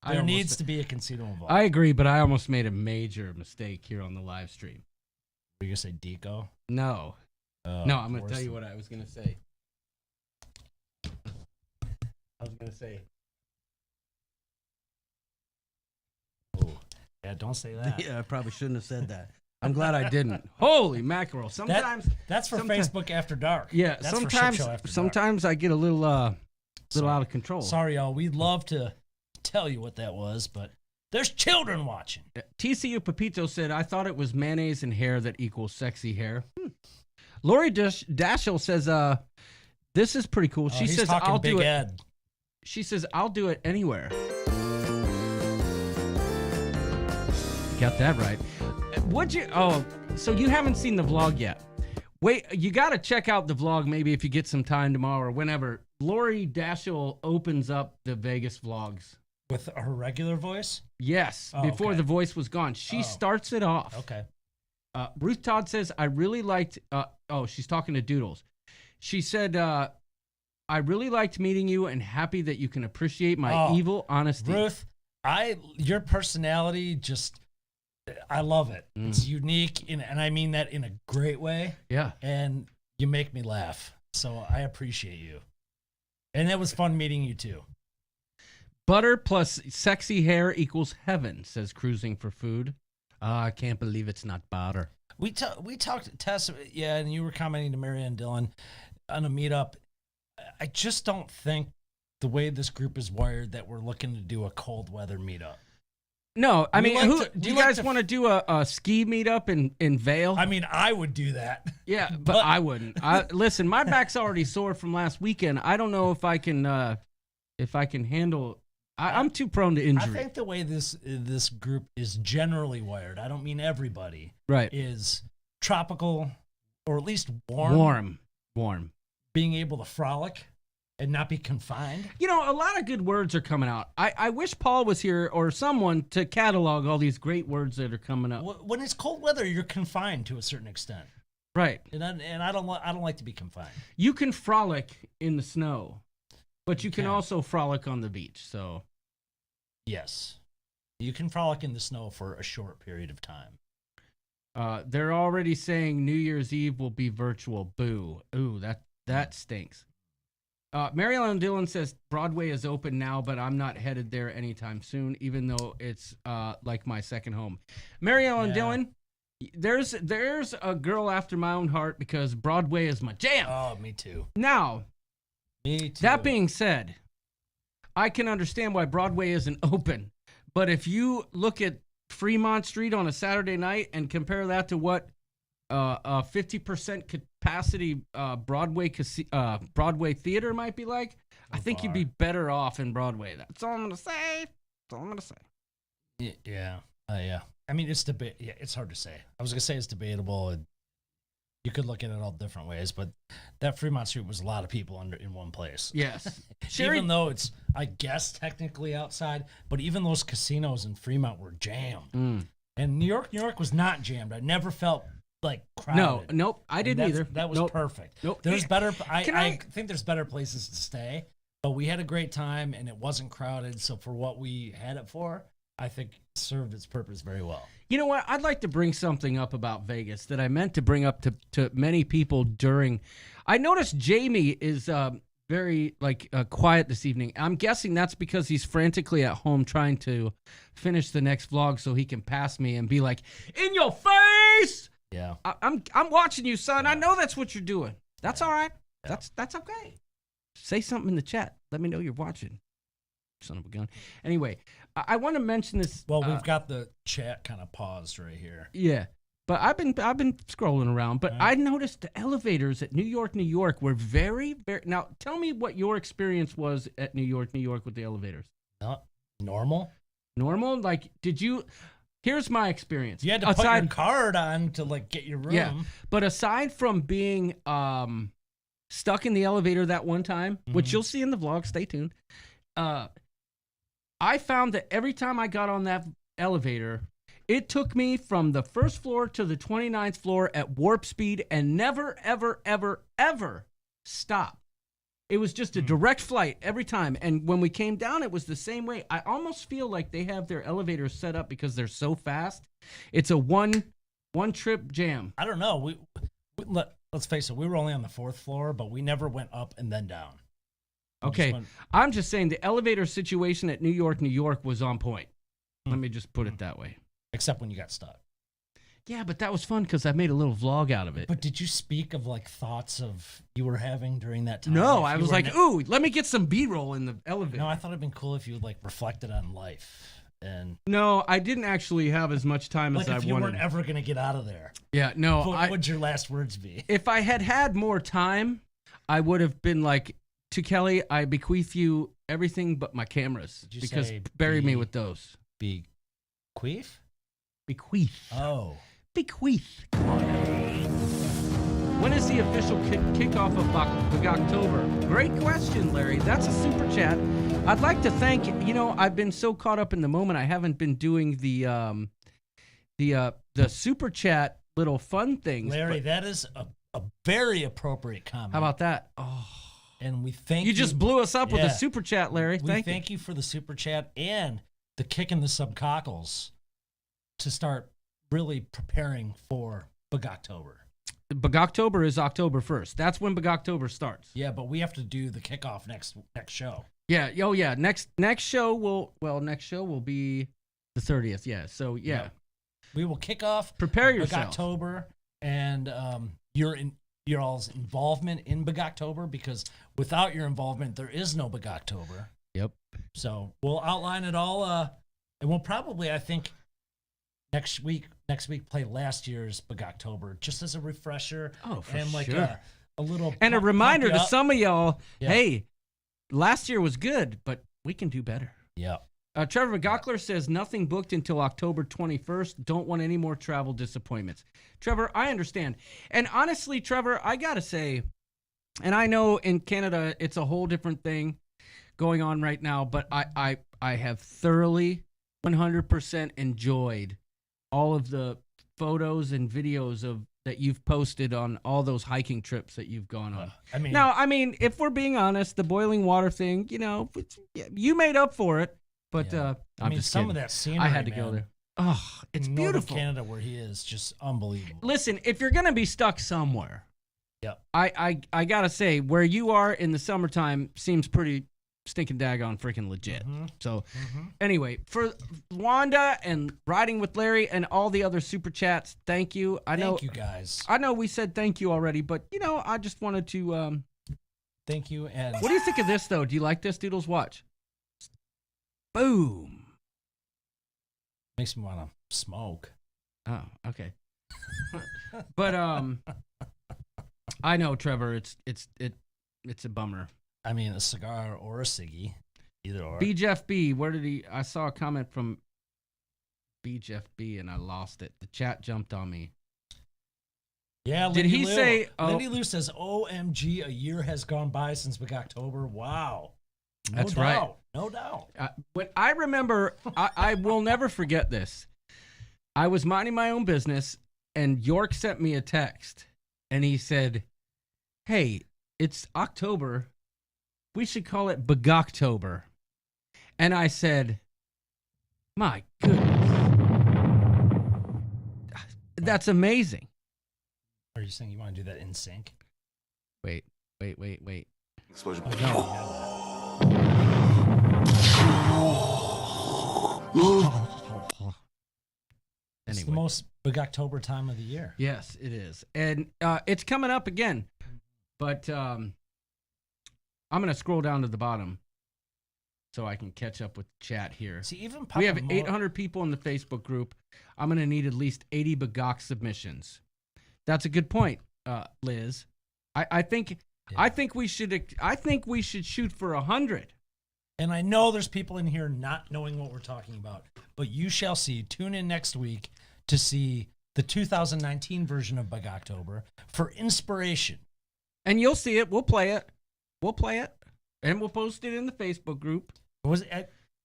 There needs to be a casino involved. I agree, but I almost made a major mistake here on the live stream. Were you gonna say Deco? No. No, I'm gonna tell you what I was gonna say. I was gonna say. Oh, yeah, don't say that. Yeah, I probably shouldn't have said that. I'm glad I didn't. Holy mackerel! Sometimes that's for Facebook After Dark. Yeah, that's sometimes I get a little out of control. Sorry, y'all. We'd love to tell you what that was, but there's children watching. TCU Pepito said, "I thought it was mayonnaise and hair that equals sexy hair." Lori Dashel says, "This is pretty cool." She says, "I'll do it." Ed. She says, "I'll do it anywhere." Got that right. Would you? Oh, so you haven't seen the vlog yet? Wait, you got to check out the vlog maybe if you get some time tomorrow or whenever. Lori Dashel opens up the Vegas vlogs with her regular voice. Yes, before the voice was gone. She starts it off. Okay. Ruth Todd says, "I really liked." She's talking to Doodles. She said, "I really liked meeting you and happy that you can appreciate my evil honesty." Ruth, your personality just. I love it. It's unique, and I mean that in a great way. Yeah. And you make me laugh, so I appreciate you. And it was fun meeting you, too. Butter plus sexy hair equals heaven, says Cruising for Food. I can't believe it's not banter. We talked, Tess, yeah, and you were commenting to Mary and Dylan on a meetup. I just don't think the way this group is wired that we're looking to do a cold weather meetup. No, I mean, do you guys want to do a ski meetup in Vail? I mean, I would do that. Yeah, but I wouldn't. Listen, my back's already sore from last weekend. I don't know if I can handle. I'm too prone to injury. I think the way this group is generally wired, I don't mean everybody, right, is tropical or at least warm. Being able to frolic and not be confined. You know, a lot of good words are coming out. I wish Paul was here or someone to catalog all these great words that are coming up. When it's cold weather, you're confined to a certain extent. Right. And I don't like to be confined. You can frolic in the snow, but you can also frolic on the beach. So, yes, you can frolic in the snow for a short period of time. They're already saying New Year's Eve will be virtual. Boo. Ooh, that stinks. Mary Ellen Dillon says Broadway is open now, but I'm not headed there anytime soon, even though it's like my second home. Mary Ellen Dillon, there's a girl after my own heart because Broadway is my jam. Oh, me too. Now, me too. That being said, I can understand why Broadway isn't open, but if you look at Fremont Street on a Saturday night and compare that to what a 50% capacity Broadway theater might be like, I think you'd be better off in Broadway. That's all I'm gonna say. Yeah. I mean, it's it's hard to say. I was gonna say it's debatable, and you could look at it all different ways. But that Fremont Street was a lot of people in one place. Yes, even though it's, I guess, technically outside, but even those casinos in Fremont were jammed. And New York was not jammed. I never felt like crowded. Nope, I didn't either. That was perfect. Nope. There's better. I think there's better places to stay, but we had a great time and it wasn't crowded. So for what we had it for, I think it served its purpose very well. You know what? I'd like to bring something up about Vegas that I meant to bring up to many people during. I noticed Jamie is very quiet this evening. I'm guessing that's because he's frantically at home trying to finish the next vlog so he can pass me and be like, "In your face!" Yeah, I'm watching you, son. I know that's what you're doing. That's all right. Yeah. That's okay. Say something in the chat. Let me know you're watching. Son of a gun. Anyway, I want to mention this. Well, we've got the chat kind of paused right here. Yeah, but I've been scrolling around. But I noticed the elevators at New York were very, very. Now, tell me what your experience was at New York with the elevators. Normal. Like, did you? Here's my experience. You had to put your card on to get your room. Yeah, but aside from being stuck in the elevator that one time, which you'll see in the vlog, stay tuned. I found that every time I got on that elevator, it took me from the first floor to the 29th floor at warp speed and never, ever, ever, ever stopped. It was just a direct flight every time. And when we came down, it was the same way. I almost feel like they have their elevators set up because they're so fast. It's a one trip jam. I don't know. Let's face it. We were only on the 4th floor, but we never went up and then down. Okay. I'm just saying the elevator situation at New York was on point. Let me just put it that way. Except when you got stuck. Yeah, but that was fun because I made a little vlog out of it. But did you speak of thoughts of you were having during that time? No, I was like, ooh, let me get some B-roll in the elevator. No, I thought it'd been cool if you reflected on life. And no, I didn't actually have as much time as I wanted. You weren't ever going to get out of there. Yeah, no. What would your last words be? If I had more time, I would have been like, to Kelly, I bequeath you everything but my cameras. Because bury me with those. Bequeath? Bequeath. Oh. Bequeath. When is the official kickoff of October? Great question, Larry. That's a super chat. I'd like to thank, I've been so caught up in the moment, I haven't been doing the super chat little fun things. Larry, that is a very appropriate comment. How about that? Oh. And we thank you. You just blew us up with a super chat, Larry. Thank you for the super chat and the kick in the subcockles to start really preparing for Bug-October. Bug-October is October 1st. That's when Bug-October starts. Yeah, but we have to do the kickoff next show. Yeah. Oh, yeah. Next show will be the 30th. Yeah. So yeah. We will kick off. Prepare yourself. October and your all's involvement in October, because without your involvement, there is no October. Yep. So we'll outline it all, and we'll probably, I think, next week play last year's October just as a refresher. Oh, for and like sure. a little And a pump reminder you to up. some of y'all, Yeah. hey, last year was good, but we can do better. Yeah. Trevor McGockler says nothing booked until October 21st. Don't want any more travel disappointments. Trevor, I understand. And honestly, Trevor, I got to say, and I know in Canada it's a whole different thing going on right now, but I have thoroughly 100% enjoyed all of the photos and videos that you've posted on all those hiking trips that you've gone on. I mean, if we're being honest, the boiling water thing, you made up for it. But Yeah. I'm just some kidding. of that scenery, I had to go man. there. Oh, it's Northern beautiful. Canada, where he is, just unbelievable. Listen, if you're gonna be stuck somewhere, Yep. I gotta say, where you are in the summertime seems pretty stinking daggone freaking legit. So anyway, for Wanda and Riding with Larry and all the other super chats, thank you. Thank you guys. I know we said thank you already, but I just wanted to Thank you. And what do you think of this though? Do you like this, Doodles? Watch. Boom. makes me want to smoke. Oh, okay. But I know, Trevor, it's a bummer. I mean, a cigar or a ciggy, either or. B. Jeff B. Where did he? I saw a comment from B. Jeff B. and I lost it. The chat jumped on me. Yeah, Did he Lou. say? Oh, Lindy Lou says, "OMG, a year has gone by since October." Wow, That's right. doubt. No doubt. But I remember, I will never forget this. I was minding my own business, and York sent me a text, and he said, "Hey, it's October. We should call it Bogoctober." And I said, "My goodness, that's amazing." Are you saying you want to do that in sync? Wait. Explosion. It's Anyway. the most October time of the year. Yes, it is. And it's coming up again. But I'm going to scroll down to the bottom so I can catch up with the chat here. See, even We have 800 people in the Facebook group. I'm going to need at least 80 Bagok submissions. That's a good point, Liz. I think we should shoot for 100. And I know there's people in here not knowing what we're talking about, but you shall see. Tune in next week to see the 2019 version of October for inspiration. And you'll see it. We'll play it. And we'll post it in the Facebook group.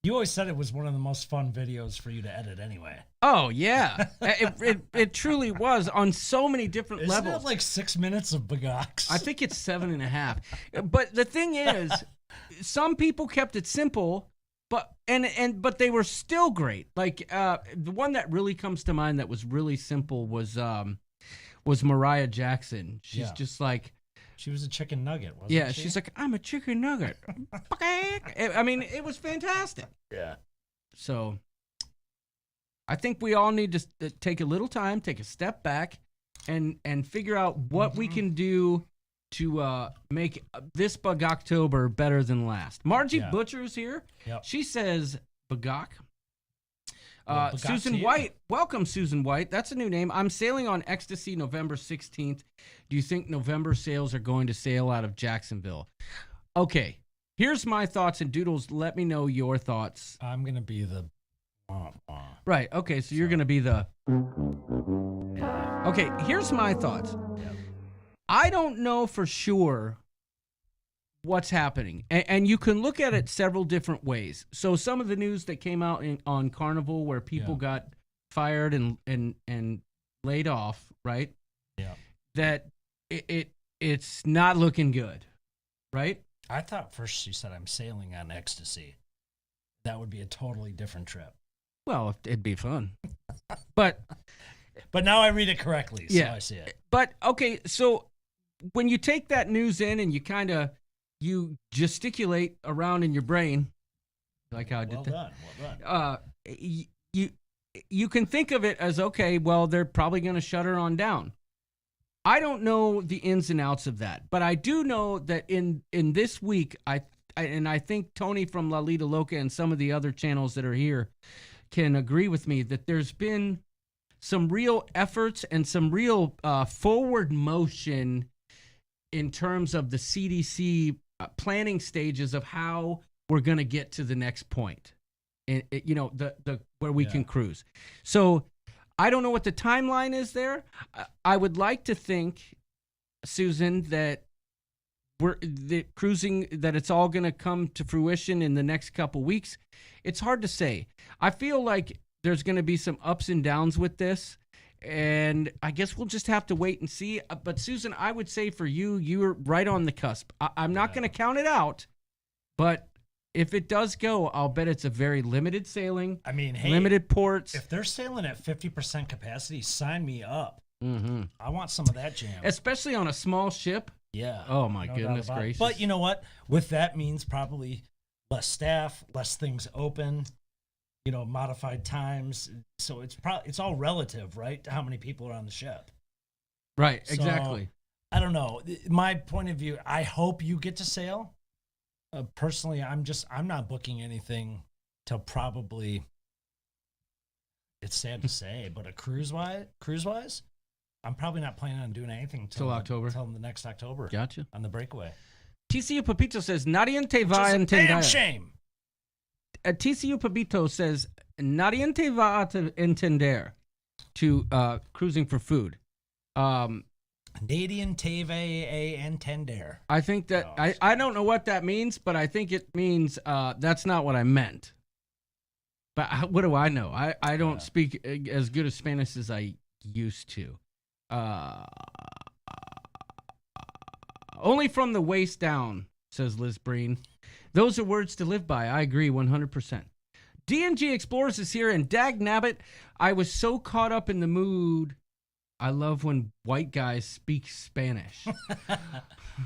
You always said it was one of the most fun videos for you to edit anyway. Oh, yeah. It truly was on so many different Isn't levels. it like 6 minutes of Bagoks? I think it's 7.5. But the thing is, some people kept it simple, but they were still great. Like the one that really comes to mind that was really simple was Mariah Jackson. She's just like, she was a chicken nugget, wasn't yeah, she? she's like, I'm a chicken nugget. I mean, it was fantastic. Yeah. So I think we all need to take a little time, take a step back, and figure out what we can do to make this Bogoctober better than last. Margie Butcher's here. Yep. She says Bagok. Well, Bagok Susan to you. White. Welcome, Susan White. That's a new name. I'm sailing on Ecstasy November 16th. Do you think November sails are going to sail out of Jacksonville? Okay. Here's my thoughts, and Doodles, let me know your thoughts. I'm going to be the... Right. Okay, so you're going to be the... Okay, here's my thoughts. Yep. I don't know for sure what's happening. And you can look at it several different ways. So some of the news that came out on Carnival where people got fired and laid off, right? Yeah. That it's not looking good, right? I thought first she said I'm sailing on Ecstasy. That would be a totally different trip. Well, it'd be fun. But now I read it correctly, so I see it. But okay, so when you take that news in and you kind of gesticulate around in your brain, like how I did that. Well done. you can think of it as, okay, well, they're probably going to shut her on down. I don't know the ins and outs of that, but I do know that in this week, I think Tony from La Lita Loca and some of the other channels that are here can agree with me that there's been some real efforts and some real forward motion in terms of the CDC planning stages of how we're going to get to the next point, and the where we can cruise. So I don't know what the timeline is there. I would like to think, Susan, that cruising, that it's all going to come to fruition in the next couple weeks. It's hard to say. I feel like there's going to be some ups and downs with this, and I guess we'll just have to wait and see. But Susan, I would say for you, you're right on the cusp. I'm not going to count it out, but if it does go, I'll bet it's a very limited sailing. I mean, hey, limited ports. If they're sailing at 50% capacity, sign me up. Mm-hmm. I want some of that jam. Especially on a small ship. Yeah. Oh, my goodness gracious. But you know what? With that means probably less staff, less things open, modified times. So it's all relative, right? To how many people are on the ship. Right, so, exactly. I don't know. My point of view, I hope you get to sail. Personally, I'm not booking anything till probably, it's sad to say, but cruise wise, I'm probably not planning on doing anything till October, till the next October. Gotcha. On the breakaway. TCU Papito says Nadiente va a entender. Damn shame. TCU Papito says Nadiente va a entender to cruising for food. Canadian TV a entender. I think that I don't know what that means, but I think it means that's not what I meant. But what do I know? I don't speak as good as Spanish as I used to. Only from the waist down, says Liz Breen. Those are words to live by. I agree 100%. DNG Explorers is here, and dag nabbit, I was so caught up in the mood. I love when white guys speak Spanish.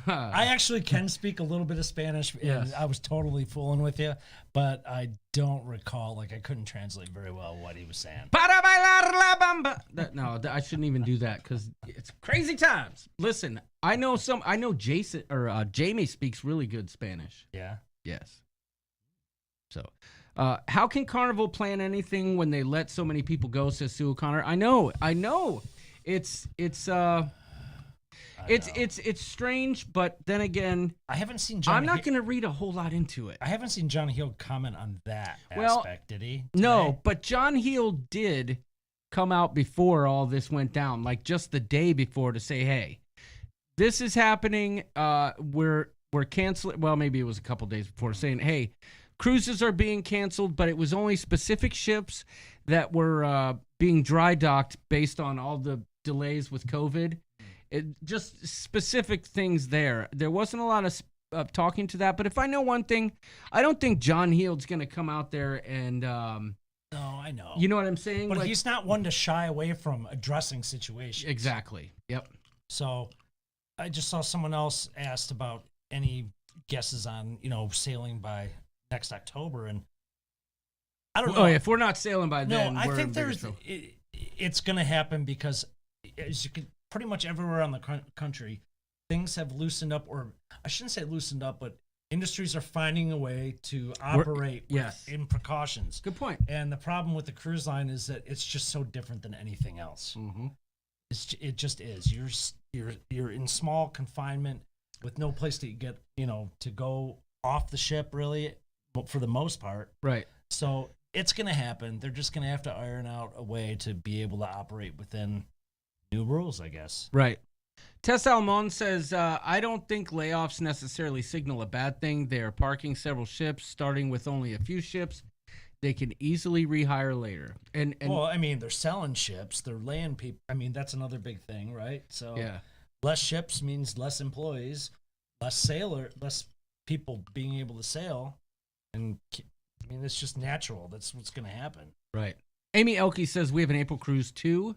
I actually can speak a little bit of Spanish, and yes. I was totally fooling with you, but I don't recall, I couldn't translate very well what he was saying. Para bailar la bamba. No, I shouldn't even do that because it's crazy times. Listen, I know Jason or Jamie speaks really good Spanish. Yeah. Yes. So, how can Carnival plan anything when they let so many people go, says Sue O'Connor? I know. It's strange, but then again, I haven't seen John. I'm not going to read a whole lot into it. I haven't seen John Heel comment on that aspect, did he? Today? No, but John Heel did come out before all this went down, like just the day before, to say, "Hey, this is happening. We're canceling." Well, maybe it was a couple days before, saying, "Hey, cruises are being canceled, but it was only specific ships that were being dry docked based on all the delays with COVID." Just specific things there. There wasn't a lot of talking to that, but if I know one thing, I don't think John Heald's going to come out there and... no, I know. You know what I'm saying? But he's not one to shy away from addressing situations. Exactly. Yep. So I just saw someone else asked about any guesses on, sailing by next October, and I don't know. Oh, if we're not sailing by then, I think it's going to happen because, as you can... pretty much everywhere on the country, things have loosened up, or I shouldn't say loosened up, but industries are finding a way to operate in precautions. Good point. And the problem with the cruise line is that it's just so different than anything else. Mm-hmm. It just is. You're in small confinement with no place to get, to go off the ship, really, for the most part. Right. So it's going to happen. They're just going to have to iron out a way to be able to operate within new rules, I guess. Right. Tess Almon says, I don't think layoffs necessarily signal a bad thing. They are parking several ships, starting with only a few ships. They can easily rehire later. And well, I mean, they're selling ships. They're laying people. I mean, that's another big thing, right? So less ships means less employees, less people being able to sail. And I mean, it's just natural. That's what's going to happen. Right. Amy Elke says we have an April cruise too.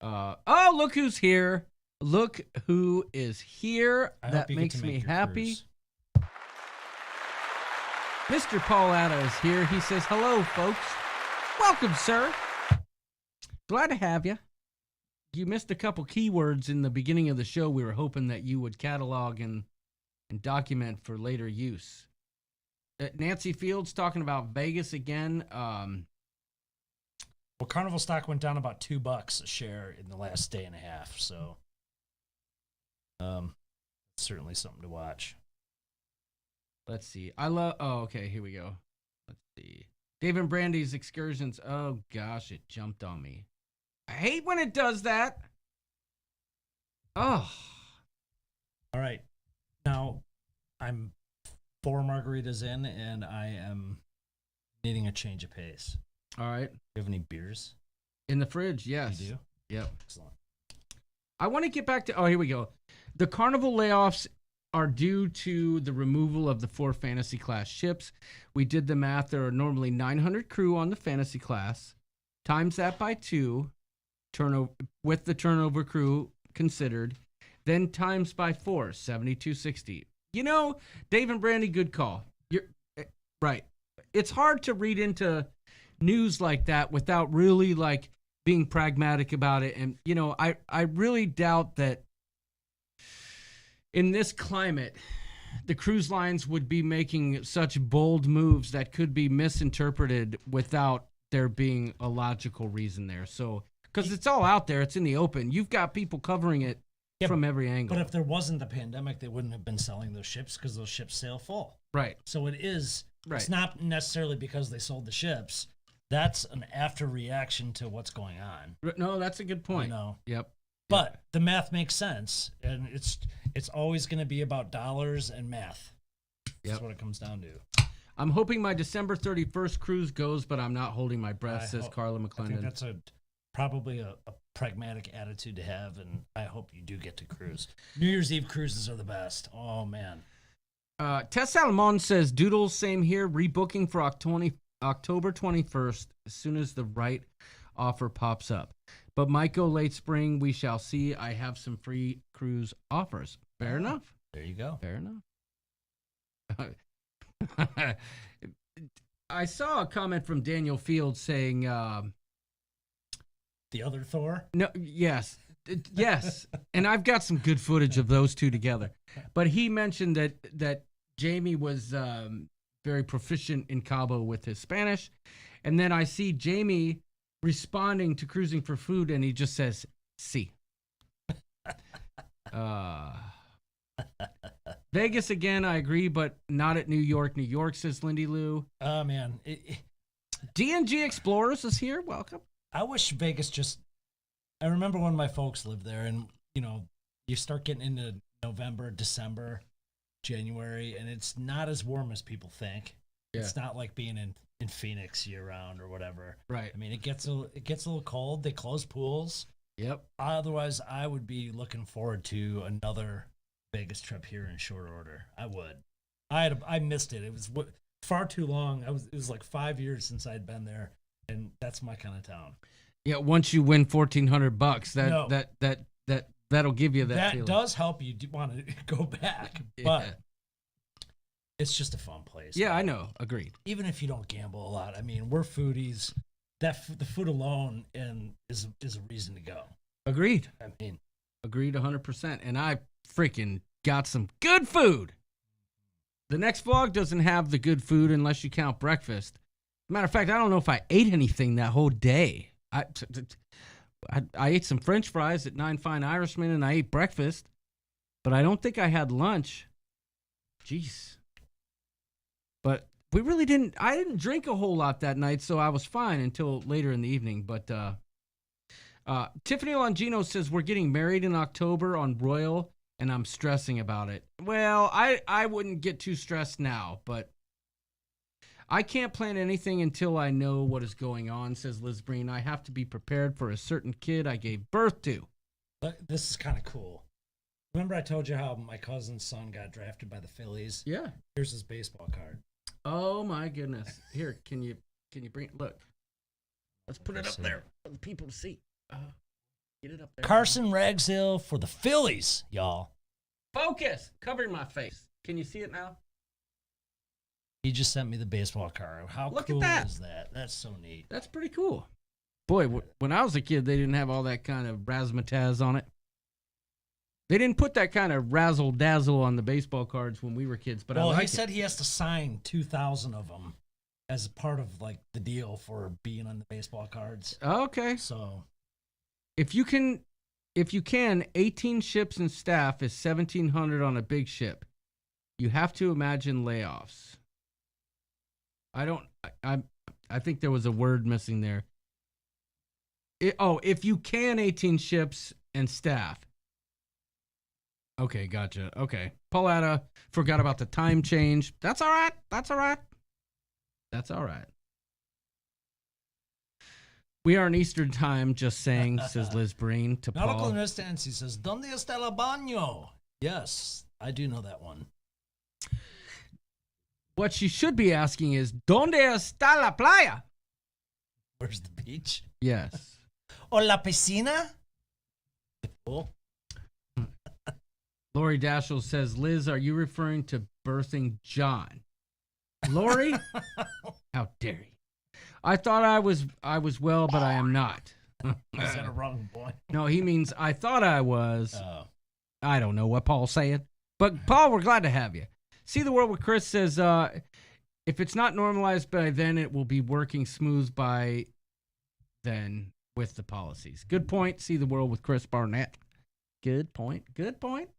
Oh, look who's here. Look who is here. That makes me happy. Mr. Paul Atta is here. He says, hello, folks. Welcome, sir. Glad to have you. You missed a couple keywords in the beginning of the show. We were hoping that you would catalog and document for later use. Nancy Fields talking about Vegas again. Well, Carnival stock went down about $2 a share in the last day and a half, so certainly something to watch. Let's see. Okay, here we go. Let's see. Dave and Brandy's excursions. Oh gosh, it jumped on me. I hate when it does that. Oh. All right. Now, I'm 4 margaritas in, and I am needing a change of pace. All right. Do you have any beers? In the fridge, yes. You do? Yep. Excellent. I want to get back to, here we go. The Carnival layoffs are due to the removal of the 4 fantasy class ships. We did the math. There are normally 900 crew on the fantasy class. Times that by 2, turnover with the turnover crew considered. Then times by 4, 7,260. You know, Dave and Brandy, good call. You're right. It's hard to read into news like that without really like being pragmatic about it. And, you know, I really doubt that in this climate, the cruise lines would be making such bold moves that could be misinterpreted without there being a logical reason there. So, because it's all out there, it's in the open. You've got people covering it from every angle. But if there wasn't the pandemic, they wouldn't have been selling those ships because those ships sail full. Right. So it is. Right. It's not necessarily because they sold the ships. That's an after reaction to what's going on. No, that's a good point. You know. Yep. But the math makes sense, and it's always going to be about dollars and math. That's what it comes down to. I'm hoping my December 31st cruise goes, but I'm not holding my breath, says Carla McClendon. I think that's probably a pragmatic attitude to have, and I hope you do get to cruise. New Year's Eve cruises are the best. Oh, man. Tess Salomon says, Doodles, same here, rebooking for October 21st as soon as the right offer pops up. But might go late spring. We shall see. I have some free cruise offers. Fair enough. There you go. Fair enough. I saw a comment from Daniel Fields saying, the other Thor? No, yes. Yes. And I've got some good footage of those two together. But he mentioned that Jamie was very proficient in Cabo with his Spanish. And then I see Jamie responding to Cruising for Food, and he just says, "Sí." Vegas again, I agree, but not at New York. New York, says Lindy Lou. Oh, man. DNG Explorers is here. Welcome. I wish Vegas I remember when my folks lived there, and, you know, you start getting into November, December, January, and it's not as warm as people think. Yeah. It's not like being in Phoenix year round or whatever. Right. I mean, it gets a little cold. They close pools. Yep. Otherwise, I would be looking forward to another Vegas trip here in short order. I would. I missed it. It was far too long. It was like 5 years since I'd been there, and that's my kind of town. Yeah. Once you win $1,400, that'll give you that feeling. Does help you want to go back, but it's just a fun place. Yeah, I know. Agreed. Even if you don't gamble a lot, I mean, we're foodies. The food alone is a reason to go. Agreed. I mean, agreed 100%. And I freaking got some good food. The next vlog doesn't have the good food unless you count breakfast. Matter of fact, I don't know if I ate anything that whole day. I ate some French fries at 9 Fine Irishman, and I ate breakfast, but I don't think I had lunch. Jeez. But I didn't drink a whole lot that night, so I was fine until later in the evening. But Tiffany Longino says, we're getting married in October on Royal, and I'm stressing about it. Well, I wouldn't get too stressed now, but I can't plan anything until I know what is going on, says Liz Breen. I have to be prepared for a certain kid I gave birth to. This is kind of cool. Remember I told you how my cousin's son got drafted by the Phillies? Yeah. Here's his baseball card. Oh my goodness. Here, can you bring it? Look. Let's put it up there for the people to see. Get it up there. Carson Ragsdale for the Phillies, y'all. Focus. Covering my face. Can you see it now? He just sent me the baseball card. How cool is that? That's so neat. That's pretty cool. Boy, when I was a kid, they didn't have all that kind of razzmatazz on it. They didn't put that kind of razzle dazzle on the baseball cards when we were kids. But well, he said he has to sign 2,000 of them as part of like the deal for being on the baseball cards. Okay. So, if you can, 18 ships and staff is 1,700 on a big ship. You have to imagine layoffs. I think there was a word missing there. If you can 18 ships and staff. Okay, gotcha. Okay. Pauletta forgot about the time change. That's all right. That's all right. That's all right. We are in Eastern time, just saying, says Liz Breen to Paul. Nautical Understands, he says, ¿Dónde está el baño? Yes, I do know that one. What she should be asking is, ¿Dónde está la playa? Where's the beach? Yes. O la piscina? Cool. Lori Dashel says, Liz, are you referring to birthing John? Lori? How dare you? I thought I was well, but I am not. Is that a wrong point? No, he means I thought I was. Oh. I don't know what Paul's saying. But, Paul, we're glad to have you. See the World with Chris says, if it's not normalized by then, it will be working smooth by then with the policies. Good point. See the World with Chris Barnett. Good point. Good point.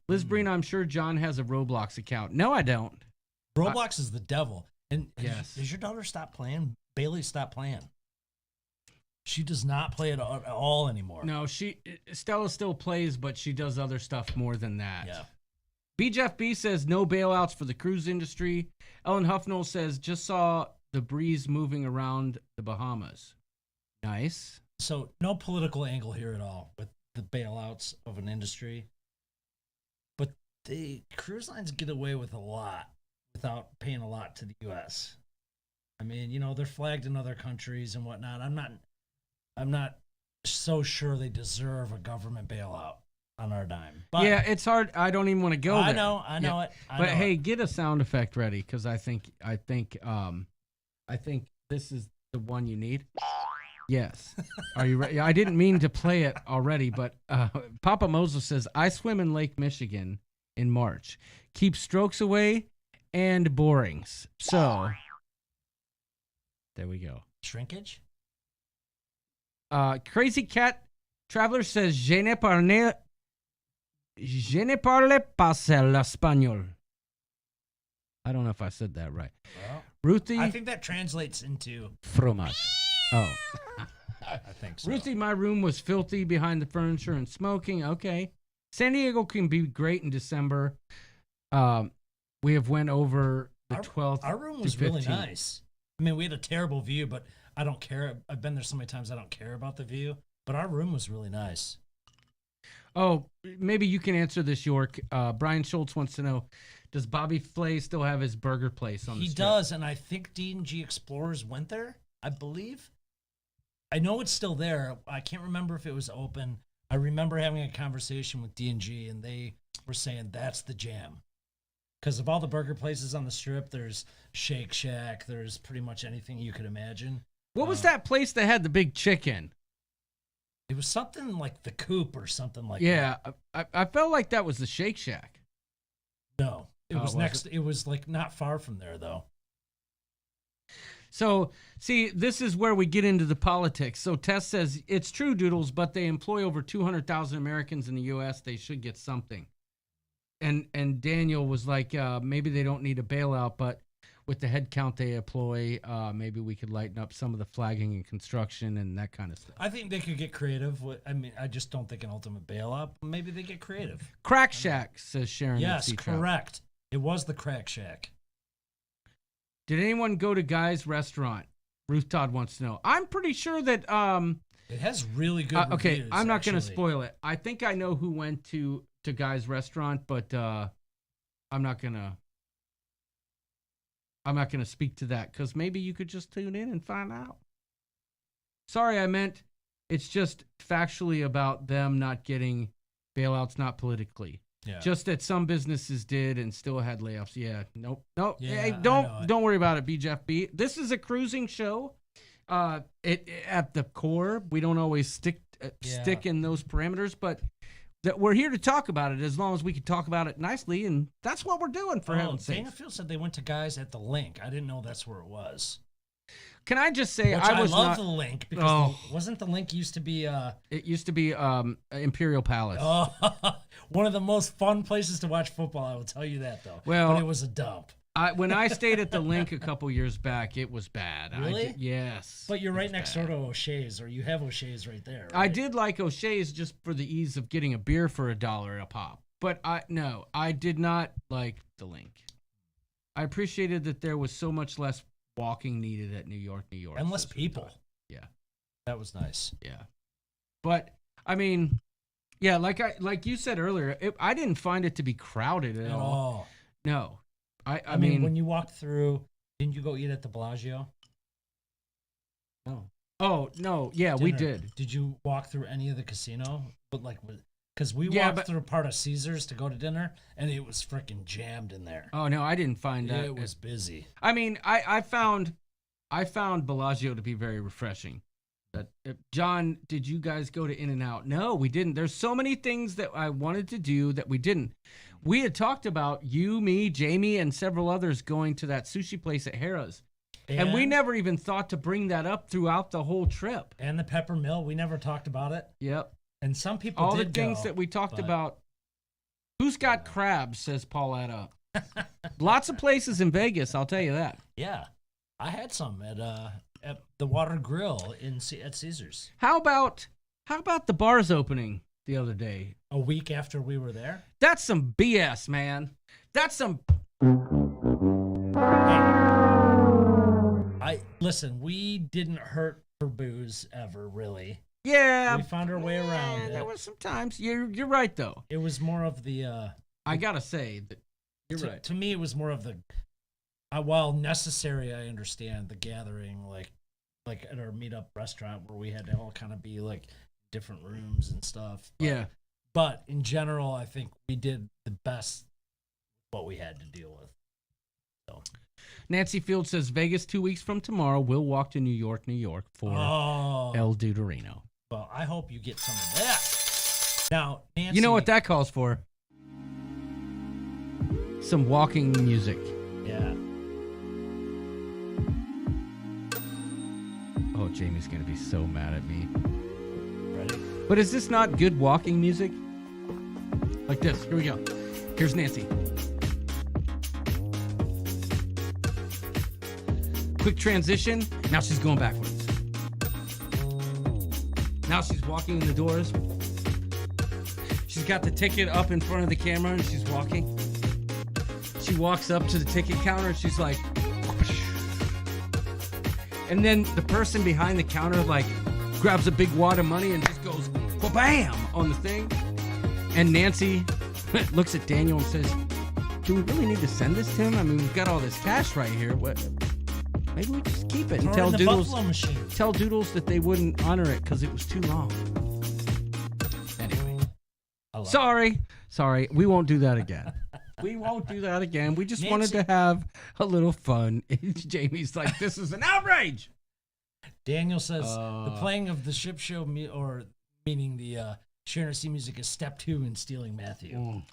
Liz Breen, I'm sure John has a Roblox account. No, I don't. Roblox is the devil. And yes. Does your daughter stop playing? Bailey stopped playing. She does not play it at all anymore. No, Stella still plays, but she does other stuff more than that. Yeah. B. Jeff B says no bailouts for the cruise industry. Ellen Huffnell says just saw the breeze moving around the Bahamas. Nice. So no political angle here at all with the bailouts of an industry. But the cruise lines get away with a lot without paying a lot to the U.S. I mean, they're flagged in other countries and whatnot. I'm not so sure they deserve a government bailout on our dime. But yeah, it's hard. I don't even want to go there. I know it. But hey, get a sound effect ready because I think this is the one you need. Yes. Are you ready? I didn't mean to play it already, but Papa Moses says I swim in Lake Michigan in March. Keep strokes away and borings. So there we go. Shrinkage? Crazy Cat Traveler says Je ne parle pas l'espagnol. I don't know if I said that right. Well, Ruthie, I think that translates into fromage. Oh. I think so. Ruthie, my room was filthy behind the furniture and smoking. Okay. San Diego can be great in December. We have went over the 12th. Our room was really nice. I mean, we had a terrible view, but I don't care. I've been there so many times I don't care about the view. But our room was really nice. Oh, maybe you can answer this, York. Brian Schultz wants to know, does Bobby Flay still have his burger place on the strip? He does, and I think D&G Explorers went there, I believe. I know it's still there. I can't remember if it was open. I remember having a conversation with D&G, and they were saying that's the jam. Because of all the burger places on the strip, there's Shake Shack. There's pretty much anything you could imagine. What was that place that had the big chicken? It was something like the Coop or something like that. Yeah, I felt like that was the Shake Shack. No, it was next. It was like not far from there, though. So, see, this is where we get into the politics. So Tess says, it's true, Doodles, but they employ over 200,000 Americans in the U.S. They should get something. And Daniel was like, maybe they don't need a bailout, but with the head count they employ, maybe we could lighten up some of the flagging and construction and that kind of stuff. I think they could get creative. I mean, I just don't think an ultimate bailout. Maybe they get creative. Crack Shack, says Sharon. Yes, correct. It was the Crack Shack. Did anyone go to Guy's Restaurant? Ruth Todd wants to know. I'm pretty sure that it has really good reviews. Okay, I'm not going to spoil it. I think I know who went to Guy's Restaurant, but I'm not going to speak to that because maybe you could just tune in and find out. Sorry, I meant it's just factually about them not getting bailouts, not politically. Yeah. Just that some businesses did and still had layoffs. Yeah, nope. Yeah, hey, don't worry about it, BJFB. This is a cruising show. at the core, we don't always stick in those parameters, but that we're here to talk about it as long as we can talk about it nicely, and that's what we're doing for heaven's sake. Dangerfield said they went to guys at the link. I didn't know that's where it was. Can I just say I love the link because wasn't the link used to be it used to be Imperial Palace. Oh, one of the most fun places to watch football, I will tell you that though. Well, but it was a dump. When I stayed at the link a couple years back, it was bad. Really? Yes. But you're right next door to O'Shea's, or you have O'Shea's right there. Right? I did like O'Shea's just for the ease of getting a beer for $1 a pop. But I did not like the link. I appreciated that there was so much less walking needed at New York. And less people. Yeah. That was nice. Yeah. But, I mean, yeah, like you said earlier, I didn't find it to be crowded at all. No. I mean, when you walked through, didn't you go eat at the Bellagio? No. Oh, no. Yeah, we did. Did you walk through any of the casino? But because we walked through part of Caesars to go to dinner, and it was freaking jammed in there. Oh, no, I didn't find that. It was busy. I mean, I found Bellagio to be very refreshing. John, did you guys go to In-N-Out? No, we didn't. There's so many things that I wanted to do that we didn't. We had talked about you, me, Jamie, and several others going to that sushi place at Harrah's. And we never even thought to bring that up throughout the whole trip. And the Pepper Mill, we never talked about it. Yep. And some people all did the things that we talked about. Who's got crabs, says Pauletta. Lots of places in Vegas, I'll tell you that. Yeah. I had some at the Water Grill at Caesars. How about the bars opening the other day? A week after we were there? That's some BS, man. That's some... Listen, we didn't hurt for booze ever, really. Yeah. We found our way around it. There was some times. You're right, though. It was more of the... I gotta say that you're right. To me, it was more of the... while necessary, I understand the gathering, like at our meetup restaurant where we had to all kind of be like different rooms and stuff. But in general, I think we did the best what we had to deal with. So. Nancy Field says Vegas 2 weeks from tomorrow. We'll walk to New York for El Duderino. Well, I hope you get some of that. Now, Nancy, you know what that calls for? Some walking music. Yeah. Oh, Jamie's going to be so mad at me. Ready? But is this not good walking music? Like this. Here we go. Here's Nancy. Quick transition. Now she's going backwards. Now she's walking in the doors. She's got the ticket up in front of the camera and she's walking. She walks up to the ticket counter and she's like... And then the person behind the counter like grabs a big wad of money and just goes bam on the thing. And Nancy looks at Daniel and says, "Do we really need to send this to him? I mean, we've got all this cash right here. What? Maybe we just keep it and tell Doodles that they wouldn't honor it because it was too long." Anyway, sorry, we won't do that again. We won't do that again. We just wanted to have a little fun. Jamie's like, this is an outrage. Daniel says the playing of the ship show, or meaning the Sharon C music, is step 2 in Stealing Matthew.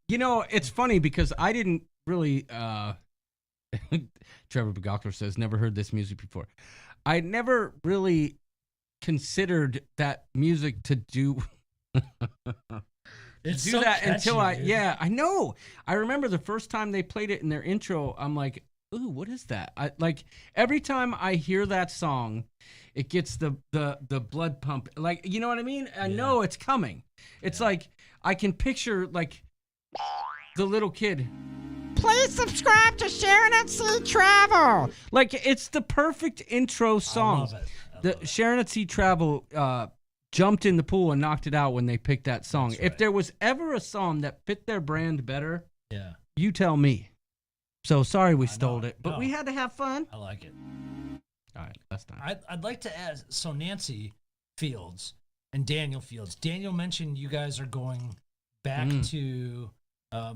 You know, it's funny because I didn't really. Trevor Begockler says, never heard this music before. I never really considered that music to do. It's do so that catchy, until dude. I know. I remember the first time they played it in their intro, I'm like, ooh, what is that? Like every time I hear that song, it gets the blood pump. Like, you know what I mean? I know it's coming. It's like I can picture like the little kid. Please subscribe to Sharon at Sea Travel. Like it's the perfect intro song. I love it. The Sharon at Sea Travel jumped in the pool and knocked it out when they picked that song. Right. If there was ever a song that fit their brand better, you tell me. So sorry we stole it, but we had to have fun. I like it. All right, that's time. I'd like to add, so Nancy Fields and Daniel Fields. Daniel mentioned you guys are going back to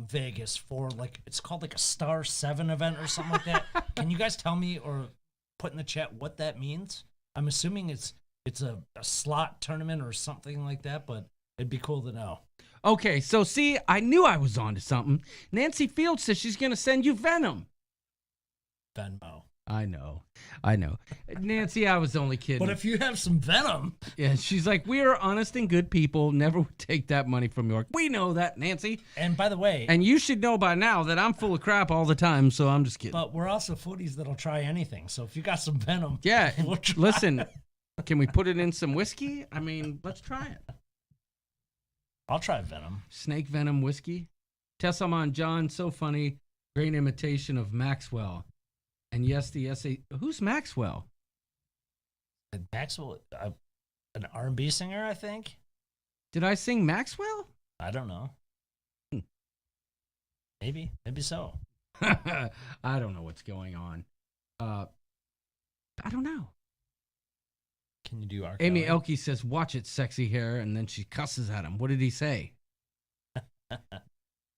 Vegas for it's called like a Star 7 event or something like that. Can you guys tell me or put in the chat what that means? I'm assuming it's a slot tournament or something like that, but it'd be cool to know. Okay, so see, I knew I was onto something. Nancy Fields says she's going to send you Venom. Venmo. I know. Nancy, I was only kidding. But if you have some Venom. Yeah, she's like, we are honest and good people. Never would take that money from York. We know that, Nancy. And by the way. And you should know by now that I'm full of crap all the time, so I'm just kidding. But we're also foodies that'll try anything. So if you got some Venom. Yeah, we'll try. Listen, can we put it in some whiskey? I mean, let's try it. I'll try Venom. Snake Venom whiskey. Tessamon John, so funny. Great imitation of Maxwell. And yes, the essay. Who's Maxwell? Maxwell, an R&B singer, I think. Did I sing Maxwell? I don't know. Maybe so. I don't know what's going on. I don't know. Can you do R. Amy Kelly? Elke says, "Watch it, sexy hair," and then she cusses at him. What did he say?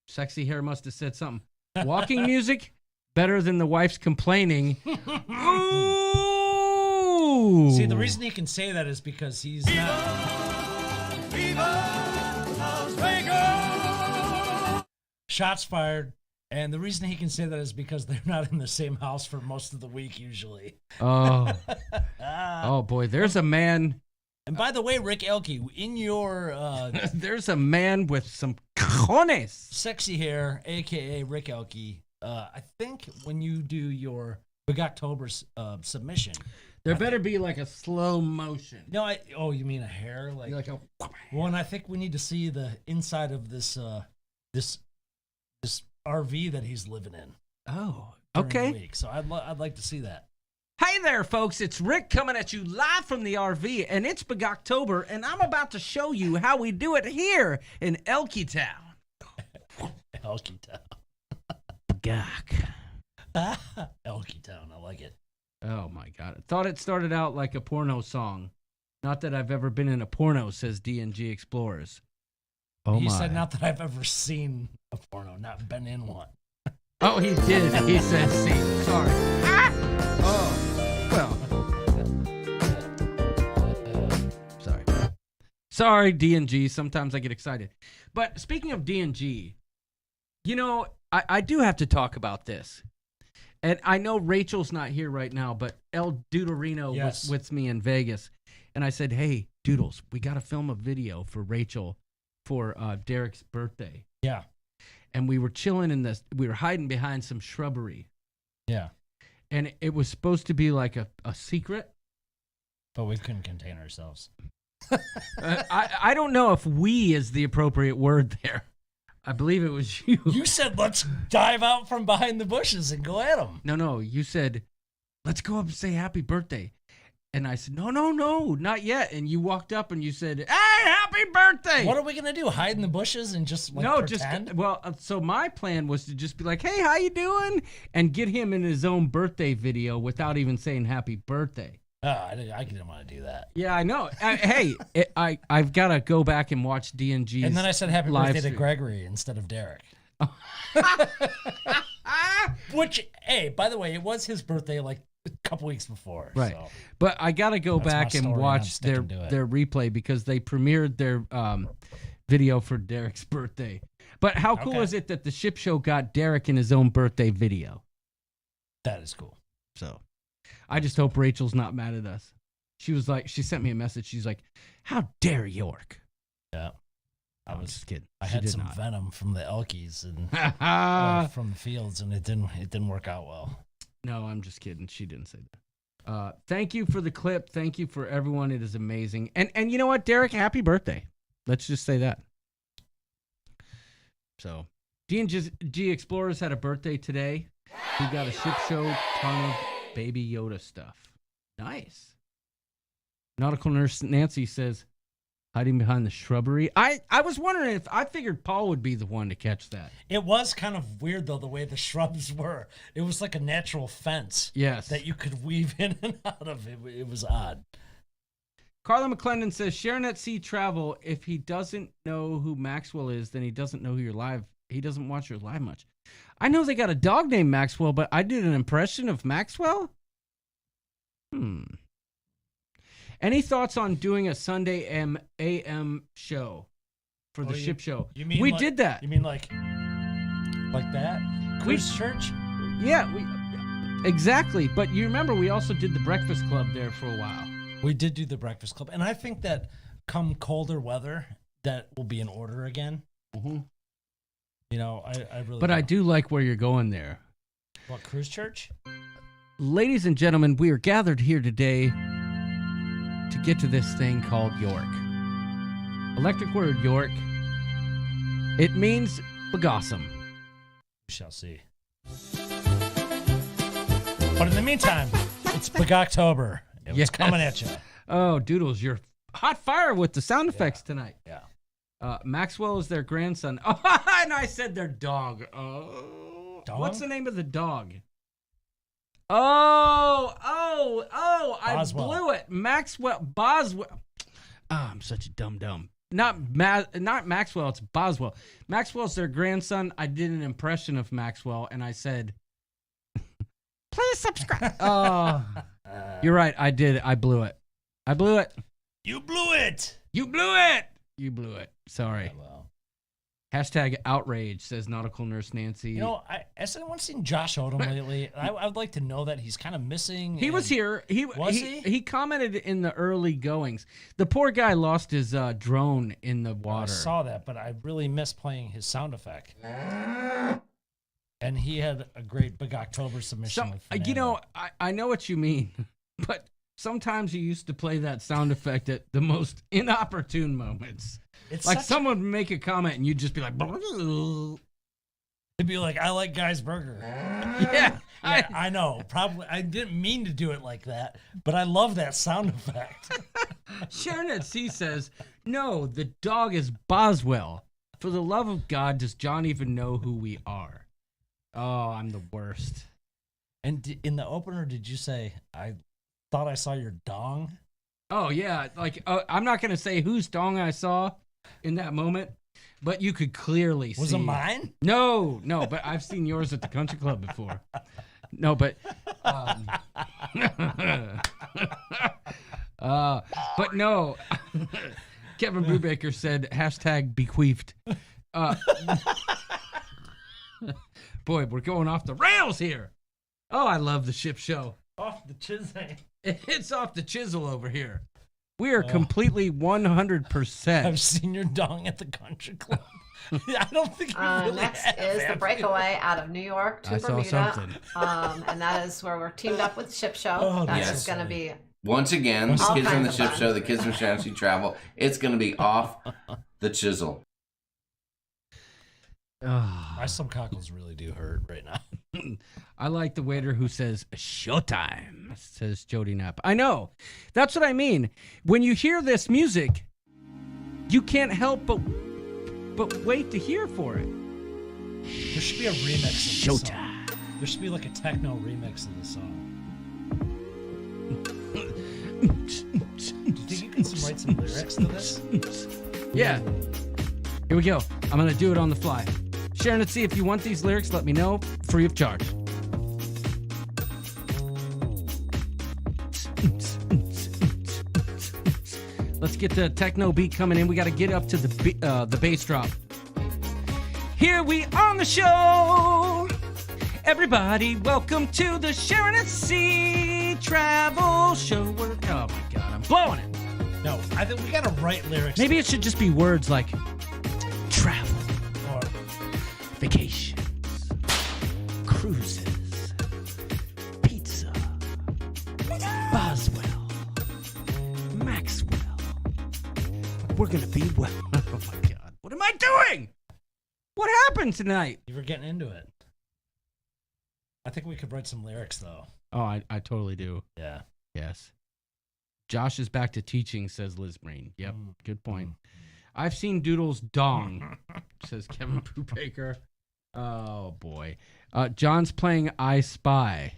Sexy hair must have said something. Walking music. Better than the wife's complaining. Ooh. See, the reason he can say that is because he's not. Shots fired. And the reason he can say that is because they're not in the same house for most of the week, usually. Oh. Oh, boy. There's a man. And by the way, Rick Elke, in your... there's a man with some cojones. Sexy hair, a.k.a. Rick Elke. I think when you do your Big October's submission, there better be like a slow motion. No, you mean a hair? Like a. Well, and I think we need to see the inside of this RV that he's living in. Oh, during okay. the week. So I'd like to see that. Hey there, folks. It's Rick coming at you live from the RV, and it's Big October, and I'm about to show you how we do it here in Elke Town. Elke Town. Gawk. Elke Town, I like it. Oh my God! I thought it started out like a porno song. Not that I've ever been in a porno, says DNG Explorers. Oh He my! said not that I've ever seen a porno, not been in one. Oh, he did. He said see. Sorry. Ah! Oh, well. Sorry, DNG. Sometimes I get excited. But speaking of DNG, you know, I do have to talk about this. And I know Rachel's not here right now, but El Doodlerino was with me in Vegas. And I said, hey, Doodles, we got to film a video for Rachel for Derek's birthday. Yeah. And we were chilling we were hiding behind some shrubbery. Yeah. And it was supposed to be like a secret. But we couldn't contain ourselves. I don't know if we is the appropriate word there. I believe it was you. You said, let's dive out from behind the bushes and go at them. No. You said, let's go up and say happy birthday. And I said, no, not yet. And you walked up and you said, hey, happy birthday. What are we going to do? Hide in the bushes and just pretend? So my plan was to just be like, hey, how you doing? And get him in his own birthday video without even saying happy birthday. Oh, I didn't want to do that. Yeah, I know. Hey, I've got to go back and watch DNG's. And then I said happy birthday stream to Gregory instead of Derek. Which, hey, by the way, it was his birthday like a couple weeks before. Right. So. But I got to go back and watch their their replay because they premiered their video for Derek's birthday. But how cool is it that the Ship Show got Derek in his own birthday video? That is cool. So I just hope Rachel's not mad at us. She was like, she sent me a message. She's like, how dare York? Yeah. I was just kidding. I had some venom from the Elkies and from the fields, and it didn't work out well. No, I'm just kidding. She didn't say that. Thank you for the clip. Thank you for everyone. It is amazing. And you know what, Derek? Happy birthday. Let's just say that. So, D&G Explorers had a birthday today. We got a Ship Show, ton of Baby Yoda stuff. Nice. Nautical Nurse Nancy says, hiding behind the shrubbery. I was wondering if I figured Paul would be the one to catch that. It was kind of weird, though, the way the shrubs were. It was like a natural fence. Yes. That you could weave in and out of. It was odd. Carla McClendon says, Sharon at Sea Travel, if he doesn't know who Maxwell is, then he doesn't know who your live He doesn't watch your live much. I know they got a dog named Maxwell, but I did an impression of Maxwell? Any thoughts on doing a Sunday AM show for the ship show? You mean we like, did that. You mean like that? Cruise church? Yeah, exactly. But you remember we also did the Breakfast Club there for a while. We did do the Breakfast Club, and I think that come colder weather, that will be in order again. Mm-hmm. You know, I really. But I do like where you're going there. What, cruise church? Ladies and gentlemen, we are gathered here today to get to this thing called York. Electric word York. It means begossum. We shall see. But in the meantime, it's Big October. It's coming at you. Oh, Doodles, you're hot fire with the sound effects tonight. Yeah. Maxwell is their grandson. Oh, and I said their dog. Oh, dog? What's the name of the dog? Oh, I Boswell. blew it. Maxwell, Boswell. Oh, I'm such a dumb. Not Maxwell, it's Boswell. Maxwell's their grandson. I did an impression of Maxwell, and I said, please subscribe. Oh, you're right. I did. I blew it. You blew it. You blew it. Sorry. Oh, well. Hashtag outrage, says Nautical Nurse Nancy. You know, has anyone seen Josh Odom lately? I would like to know that. He's kind of missing. He was here. Was he? He commented in the early goings. The poor guy lost his drone in the water. I saw that, but I really miss playing his sound effect. And he had a great Big October submission. With you know, I know what you mean, but sometimes you used to play that sound effect at the most inopportune moments. It's like someone would make a comment and you'd just be like, it'd be like, I like Guy's Burger. Yeah, I know. Probably I didn't mean to do it like that, but I love that sound effect. Sharon at C says, no, the dog is Boswell. For the love of God, does John even know who we are? Oh, I'm the worst. And in the opener, did you say, I thought I saw your dong? Oh, yeah. Like, I'm not going to say whose dong I saw in that moment, but you could clearly see. Was it mine? No, but I've seen yours at the country club before. No, but... but no. Kevin Brubaker said, hashtag bequeathed. Boy, we're going off the rails here. Oh, I love the ship show. Off the chisel. It's off the chisel over here. We are completely 100%. I've seen your dong at the country club. I don't think you really next have, is the breakaway out of New York to Bermuda. Saw something. And that is where we're teamed up with the ship show. Oh, That's yes. just going to be Once again, the All kids on kinds the of ship fun. show, the kids from Fantasy Travel. It's going to be off the chisel. My some cockles really do hurt right now. I like the waiter who says, showtime, says Jody Knapp. I know. That's what I mean. When you hear this music, you can't help but wait to hear for it. There should be a remix of this Showtime. song. There should be like a techno remix of the song. Do you think you can write some lyrics to this? Yeah. Here we go. I'm going to do it on the fly. Sharon, let's see if you want these lyrics. Let me know. Free of charge. Let's get the techno beat coming in. We got to get up to the bass drop. Here we on the show. Everybody, welcome to the Sharon at Sea Travel Show. Oh my God, I'm blowing it. No, I think we gotta write lyrics. Maybe it should just be words like travel, Or vacations, cruises, pizza, Boswell, Maxwell. We're gonna be well. Oh my God, what am I doing? What happened tonight? you were getting into it. I think we could write some lyrics though. Oh, I totally do. Yeah. Yes. Josh is back to teaching, says Liz Breen. Yep, good point. I've seen Doodle's dong, says Kevin Brubaker. Oh, boy. John's playing I Spy,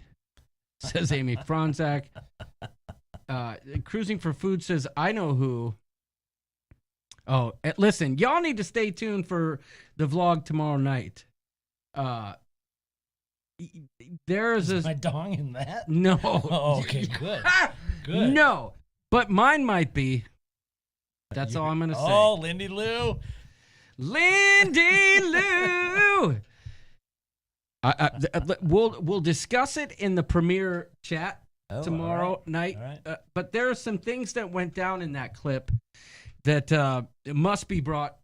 says Amy Franzak. Cruising for Food says, I know who. Oh, listen, y'all need to stay tuned for the vlog tomorrow night. Is my dong in that? No. Oh, okay, good. Good. No, but mine might be. That's all I'm going to say. Oh, Lindy Lou. Lindy Lou. We'll discuss it in the premiere chat tomorrow night. All right. But there are some things that went down in that clip that must be brought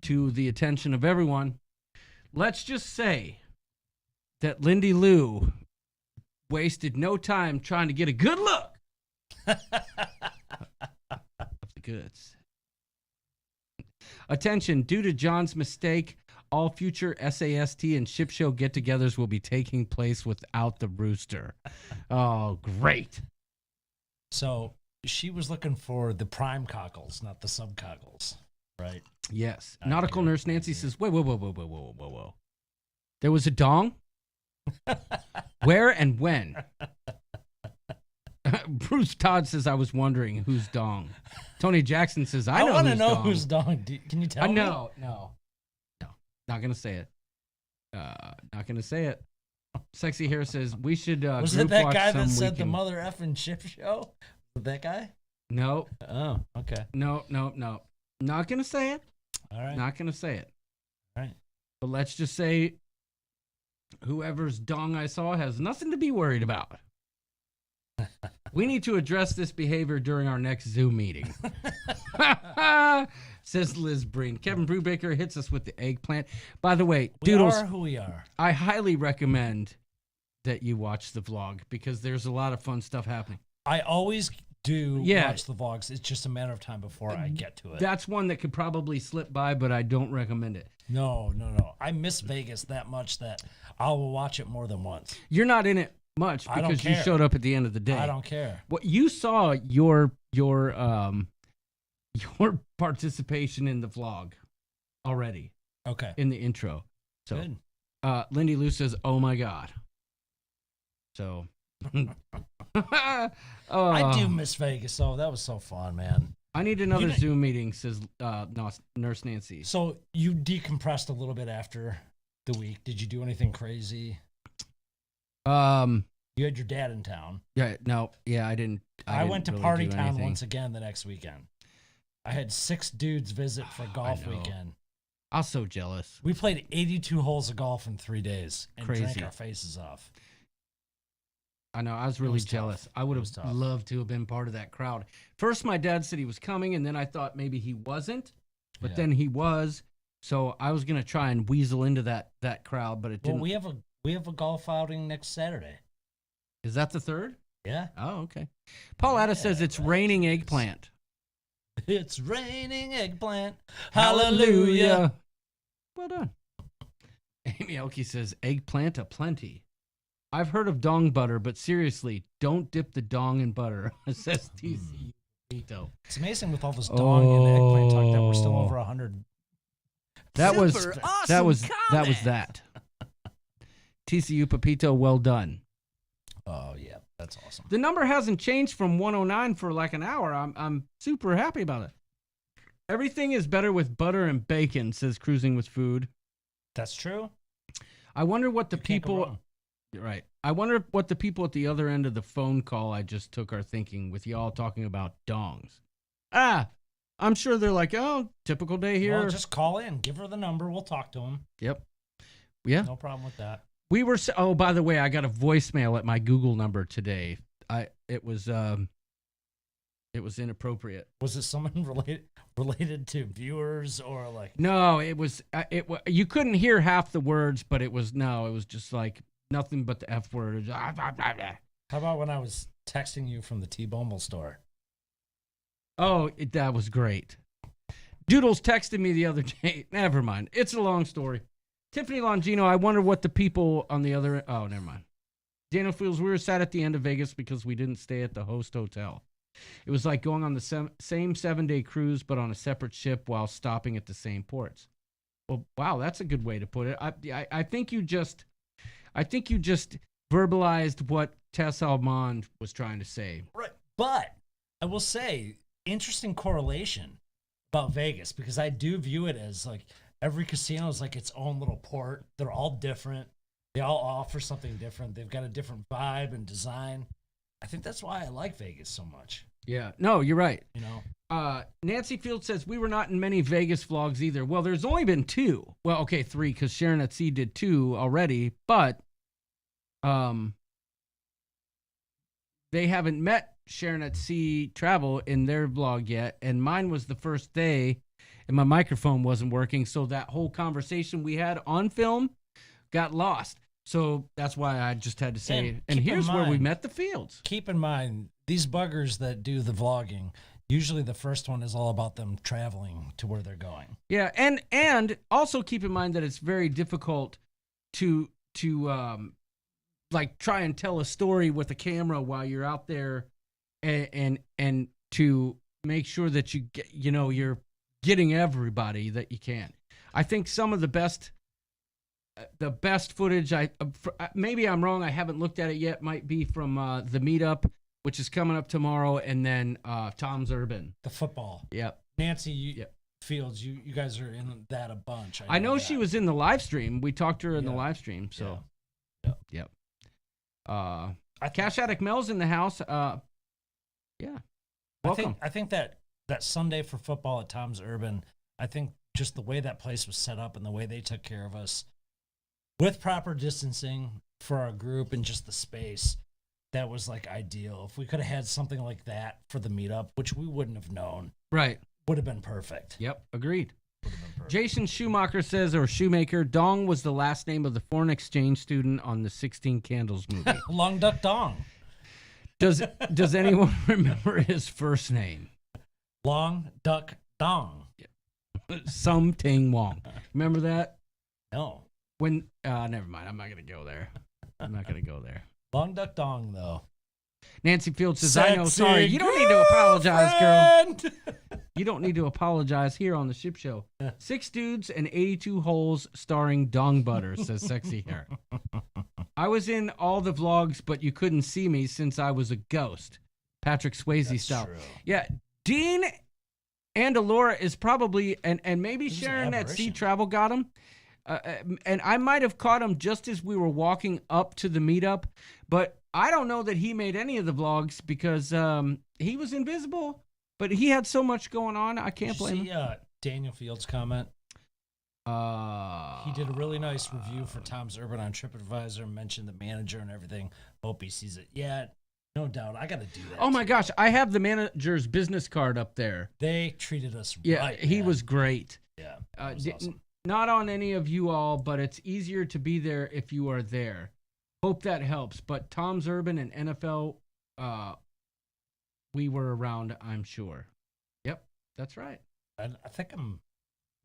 to the attention of everyone. Let's just say that Lindy Lou wasted no time trying to get a good look of the goods. Attention, due to John's mistake, all future SAST and ship show get-togethers will be taking place without the rooster. Oh, great. So she was looking for the prime cockles, not the sub cockles, right? Yes. Nautical Nurse Nancy says, whoa. There was a dong? Where and when? Bruce Todd says, I was wondering who's dong. Tony Jackson says, I want to know dong. who's dong. Can you tell me? No. Not going to say it. Not going to say it. Sexy Hair says, we should was it that guy that said the mother effing ship show? Was it that guy? No. Oh, okay. No. Not going to say it. All right. Not going to say it. All right. But let's just say whoever's dong I saw has nothing to be worried about. We need to address this behavior during our next Zoom meeting. Says Liz Breen. Kevin Brubaker hits us with the eggplant. By the way, Doodles, we are who we are. I highly recommend that you watch the vlog because there's a lot of fun stuff happening. I always do watch the vlogs. It's just a matter of time before I get to it. That's one that could probably slip by, but I don't recommend it. No. I miss Vegas that much that I will watch it more than once. You're not in it much because you showed up at the end of the day. I don't care. What you saw your participation in the vlog already. Okay. In the intro. So good. Lindy Lou says, "Oh my God." So I do miss Vegas, so that was so fun, man. I need another Zoom meeting, says Nurse Nancy. So you decompressed a little bit after the week. Did you do anything crazy? You had your dad in town. Yeah, no, yeah, I didn't. I went to really Party Town once again the next weekend. I had 6 dudes visit for golf weekend. I was so jealous. We played 82 holes of golf in 3 days and drank our faces off. I know, I was really jealous. I would have loved to have been part of that crowd. First, my dad said he was coming, and then I thought maybe he wasn't, but then he was. So I was gonna try and weasel into that crowd, but it didn't. Well, we have a golf outing next Saturday. Is that the 3rd? Yeah. Oh, okay. Paul Addis says it's raining eggplant. It's raining eggplant. Hallelujah. Well done. Amy Elke says eggplant aplenty. I've heard of dong butter, but seriously, don't dip the dong in butter, says TC. It's amazing with all this dong and eggplant talk that we're still over 100. That was that. TCU Pepito, well done. Oh yeah, that's awesome. The number hasn't changed from 109 for like an hour. I'm super happy about it. Everything is better with butter and bacon, says Cruising with Food. That's true. I wonder what the people. Right. I wonder what the people at the other end of the phone call I just took are thinking with y'all talking about dongs. I'm sure they're like, oh, typical day here. Well, just call in, give her the number, we'll talk to them. Yep. Yeah. No problem with that. We were. Oh, by the way, I got a voicemail at my Google number today. It was inappropriate. Was it someone related to viewers or like? No, it was. You couldn't hear half the words, but it was just like nothing but the F word. How about when I was texting you from the T-Bumble store? Oh, that was great. Doodles texted me the other day. Never mind. It's a long story. Tiffany Longino, I wonder what the people on the other... Oh, never mind. Daniel feels we were sat at the end of Vegas because we didn't stay at the host hotel. It was like going on the same 7-day cruise, but on a separate ship while stopping at the same ports. Well, wow, that's a good way to put it. I think you just verbalized what Tess Almond was trying to say. Right. But I will say, interesting correlation. about Vegas, because I do view it as like every casino is like its own little port. They're all different. They all offer something different. They've got a different vibe and design. I think that's why I like Vegas so much. Yeah. No, you're right. You know, Nancy Field says we were not in many Vegas vlogs either. Well, there's only been 2. Well, okay, 3 because Sharon at Sea did 2 already, but they haven't met Sharon at Sea Travel in their vlog yet, and mine was the first day, and my microphone wasn't working, so that whole conversation we had on film got lost. So that's why I just had to say, and here's where we met the Fields. Keep in mind, these buggers that do the vlogging, usually the first one is all about them traveling to where they're going. Yeah, and also keep in mind that it's very difficult to like try and tell a story with a camera while you're out there, and to make sure that you get, you're getting everybody that you can. I think some of the best footage, maybe I'm wrong, I haven't looked at it yet, might be from the meetup, which is coming up tomorrow, and then Tom's Urban. The football. Yep. Nancy Fields, you guys are in that a bunch. I know she was in the live stream. We talked to her in the live stream, so. Yep. Cash Addict Mel's in the house. Yeah. Welcome. I think that Sunday for football at Tom's Urban, I think just the way that place was set up and the way they took care of us with proper distancing for our group and just the space, that was like ideal. If we could have had something like that for the meetup, which we wouldn't have known, right, would have been perfect. Yep, agreed. Would have been perfect. Jason Schumacher says, or Shoemaker, Dong was the last name of the foreign exchange student on the 16 Candles movie. Long Duck Dong. Does anyone remember his first name? Long Duck Dong. Sum Ting Wong. Remember that? No. When never mind. I'm not gonna go there. Long Duck Dong, though. Nancy Field says, Sexy I know. Sorry, you don't need to apologize, girl. You don't need to apologize here on the Ship Show. 6 dudes and 82 holes starring Dong Butter, says Sexy Hair. I was in all the vlogs, but you couldn't see me since I was a ghost. Patrick Swayze That's style. true. Yeah, Dean and Alora is probably, and maybe Sharon at Sea Travel got him. And I might have caught him just as we were walking up to the meetup, but I don't know that he made any of the vlogs because he was invisible, but he had so much going on. I can't blame him. Daniel Fields' comment? He did a really nice review for Tom's Urban on TripAdvisor, mentioned the manager and everything. Hope he sees it. Yeah, no doubt. I got to do that. Oh my gosh, I have the manager's business card up there. They treated us right. He was great. Yeah, awesome. Not on any of you all, but it's easier to be there if you are there. Hope that helps. But Tom's Urban and NFL, we were around, I'm sure. Yep, that's right. I think I'm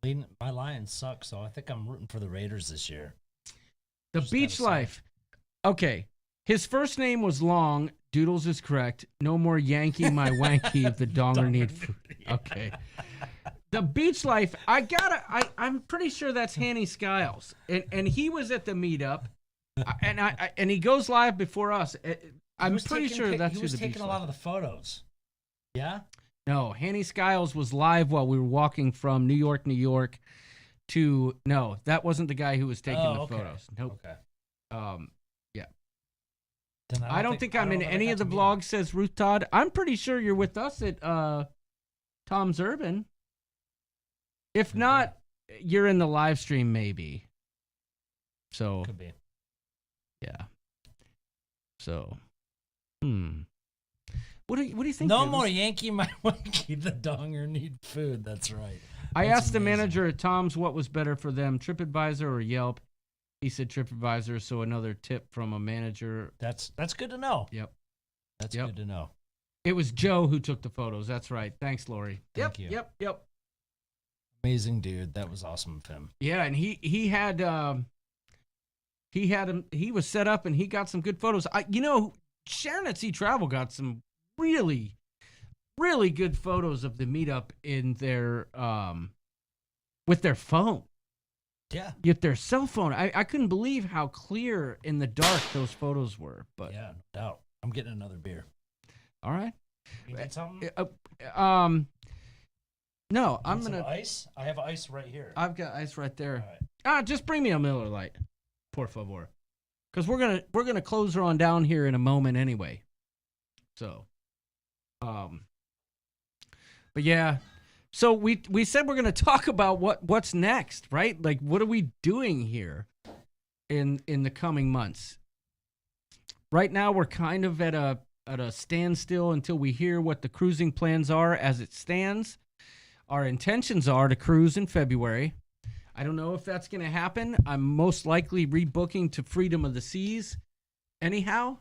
leading. My Lions suck, so I think I'm rooting for the Raiders this year. The Beach Life. Okay, his first name was long. Doodles is correct. No more Yankee, my wanky, if the donger need food. Okay. The Beach Life, I'm pretty sure that's Hanny Skiles. And he was at the meetup, and he goes live before us. I'm pretty sure that's who the Beach Life. He was taking a lot of the photos. Yeah? No, Hanny Skiles was live while we were walking from New York to, no, that wasn't the guy who was taking the photos. Nope. Okay. Yeah. Then I don't think I'm in any of the vlogs, says Ruth Todd. I'm pretty sure you're with us at Tom's Urban. If not, you're in the live stream, maybe. So could be. Yeah. So, What do you think? No more Yankee, my wanky. The donger need food. That's right. I asked the manager at Tom's what was better for them, TripAdvisor or Yelp. He said TripAdvisor. So another tip from a manager. That's good to know. Yep. That's good to know. It was Joe who took the photos. That's right. Thanks, Lori. Thank you. Yep. Amazing dude. That was awesome of him. Yeah, and he had him. He was set up and he got some good photos. Sharon at Sea Travel got some really, really good photos of the meetup in their with their phone. Yeah. With their cell phone. I couldn't believe how clear in the dark those photos were. But yeah, no doubt. I'm getting another beer. All right. You need something? No, I'm Want some gonna. ice. I have ice right here. I've got ice right there. All right. Just bring me a Miller Lite, por favor, because we're gonna close her on down here in a moment anyway. So, but yeah, so we said we're gonna talk about what's next, right? Like, what are we doing here in the coming months? Right now, we're kind of at a standstill until we hear what the cruising plans are as it stands. Our intentions are to cruise in February. I don't know if that's going to happen. I'm most likely rebooking to Freedom of the Seas anyhow.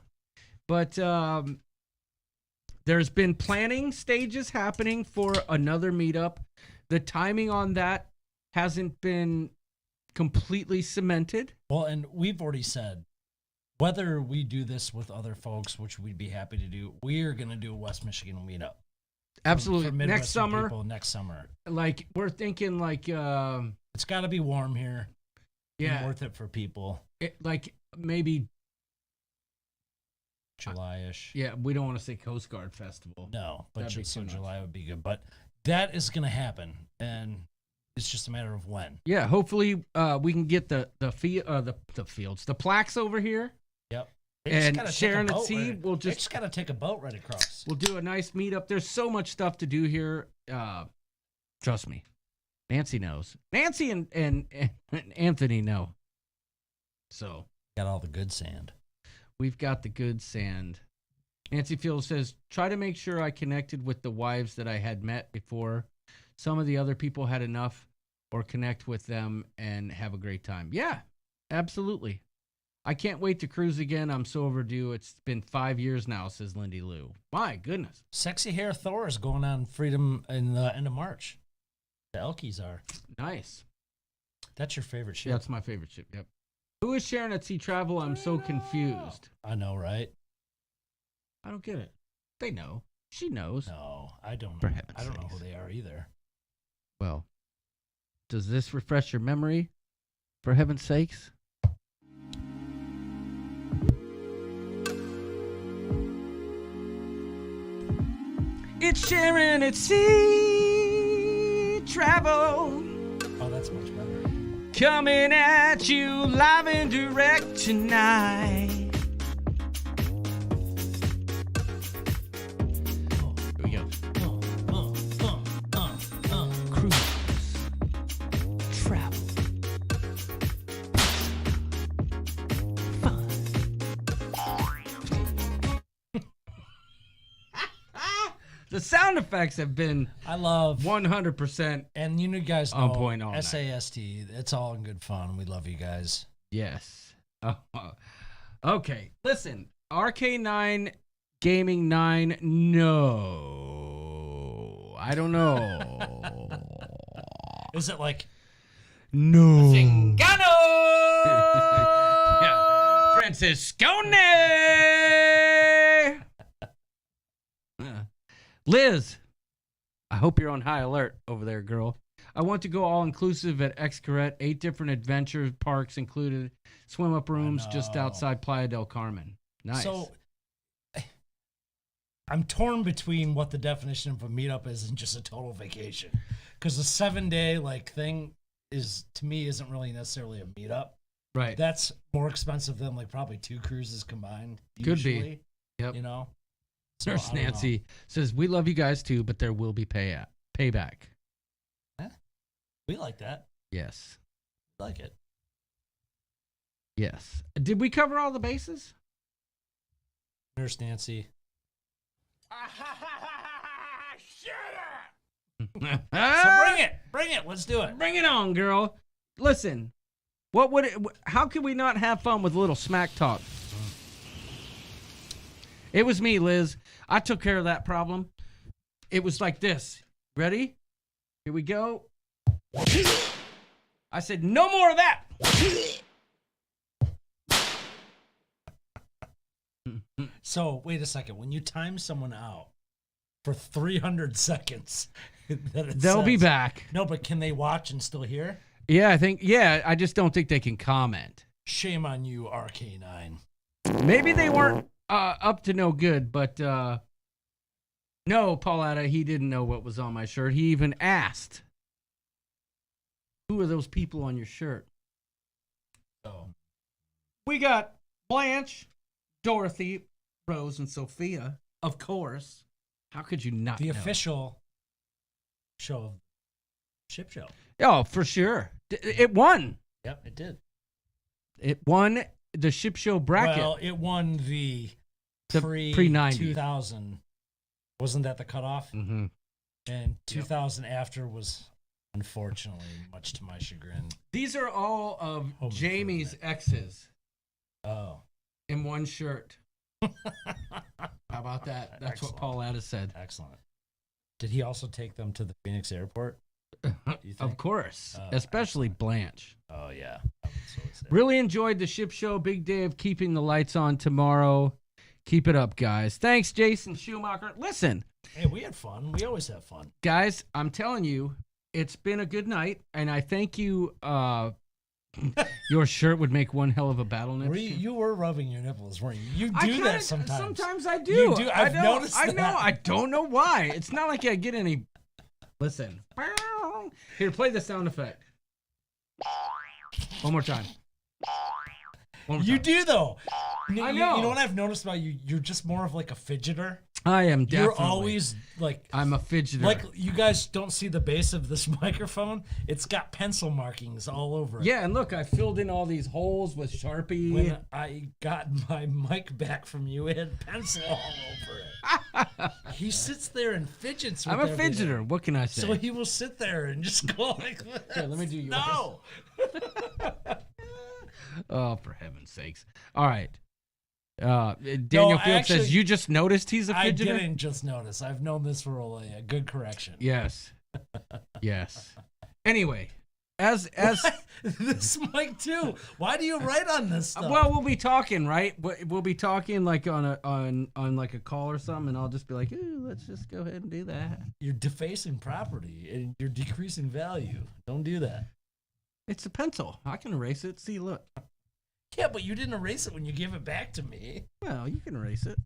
But there's been planning stages happening for another meetup. The timing on that hasn't been completely cemented. Well, and we've already said, whether we do this with other folks, which we'd be happy to do, we are going to do a West Michigan meetup. Absolutely. For next summer. People, next summer. Like, we're thinking like... it's got to be warm here. Yeah. Worth it for people. Like, maybe... July-ish. Yeah, we don't want to say Coast Guard Festival. No, but That'd be just too so much. July would be good. But that is going to happen, and it's just a matter of when. Yeah, hopefully we can get the fields, the plaques over here. Yep. And Sharon at Sea, we'll just got to take a boat right across. We'll do a nice meetup. There's so much stuff to do here. Trust me. Nancy knows. Nancy and Anthony know. So got all the good sand. We've got the good sand. Nancy Field says, try to make sure I connected with the wives that I had met before. Some of the other people had enough, or connect with them and have a great time. Yeah, absolutely. I can't wait to cruise again. I'm so overdue. It's been 5 years now, says Lindy Lou. My goodness. Sexy Hair Thor is going on Freedom in the end of March. The Elkies are. Nice. That's your favorite ship? That's my favorite ship, yep. Who is Sharon at Sea Travel? I'm so confused. I know, right? I don't get it. They know. She knows. No, I don't For know. heaven's I don't know sakes. who they are either. Well, does this refresh your memory? For heaven's sakes? It's Sharon at Sea Travel. Oh, that's much better. Coming at you live and direct tonight. Here we go. Cruise. Travel. Fun. The sound effects have been I love 100%. And you guys know On point all night. SAST. It's all in good fun. We love you guys. Yes. Okay. Listen, RK9 Gaming 9. No. I don't know. Is it like No. Zingano? Yeah. Franciscone. Liz, I hope you're on high alert over there, girl. I want to go all-inclusive at Xcaret. 8 different adventure parks included. Swim-up rooms just outside Playa del Carmen. Nice. So I'm torn between what the definition of a meetup is and just a total vacation. Because a 7-day thing is, to me, isn't really necessarily a meetup. Right. That's more expensive than probably 2 cruises combined. Could be. Usually, Yep. You know? So, Nurse I don't Nancy says, we love you guys too, but there will be payback. know. We like that. Yes. We like it. Yes. Did we cover all the bases? Nurse Nancy. Shut up! So bring it. Bring it. Let's do it. Bring it on, girl. Listen, what would it? How could we not have fun with a little smack talk? It was me, Liz. I took care of that problem. It was like this. Ready? Here we go. I said, no more of that. So wait a second. When you time someone out for 300 seconds, They'll be back. No, but can they watch and still hear? Yeah, I think. Yeah, I just don't think they can comment. Shame on you, RK9. Maybe they weren't up to no good, but No, Pauletta, he didn't know what was on my shirt. He even asked, who are those people on your shirt? So, we got Blanche, Dorothy, Rose, and Sophia, of course. How could you not The know? official show of Ship Show. Oh, for sure. It won. Yep, it did. It won the Ship Show bracket. Well, it won the pre-90. 2000. Wasn't that the cutoff? Mm-hmm. And 2000 after was, unfortunately, much to my chagrin. These are all of Home Jamie's improvement. exes Oh. in one shirt. How about that? That's Excellent. what Pauletta said. Excellent. Did he also take them to the Phoenix airport? You think? Of course. Oh, Especially excellent. Blanche. Oh, yeah. I would so say. Really enjoyed the Ship Show. Big day of keeping the lights on tomorrow. Keep it up, guys. Thanks, Jason Schumacher. Listen, Hey, we had fun. We always have fun. guys, I'm telling you, it's been a good night, and I thank you. Your shirt would make one hell of a battle nip. You were rubbing your nipples, weren't you? You I do kinda- that sometimes. Sometimes I do. You do. I've I know, noticed I know. that. I don't know why. It's not like I get any. Listen. Here, play the sound effect. One more time. One more You time. do, though. I You know. know what I've noticed about you? You're just more of like a fidgeter. I am definitely. You're always like. I'm a fidgeter. Like, you guys don't see the base of this microphone. It's got pencil markings all over it. Yeah, and look, I filled in all these holes with Sharpie. When I got my mic back from you, it had pencil all over it. He sits there and fidgets with I'm a everything. fidgeter. What can I say? So he will sit there and just go like this. Here, let me do yours. No. Oh, for heaven's sakes. All right. Daniel I Field says, actually- you just noticed he's a I fidgeter? didn't just notice. I've known this for a good correction. Yes. Yes. Anyway, as This mic too. Why do you write on this stuff? well, we'll be talking, right? We'll be talking like on like a call or something, and I'll just be like, ooh, let's just go ahead and do that. You're defacing property and you're decreasing value. Don't do that. It's a pencil. I can erase it. See, look. Yeah, but you didn't erase it when you gave it back to me. Well, you can erase it.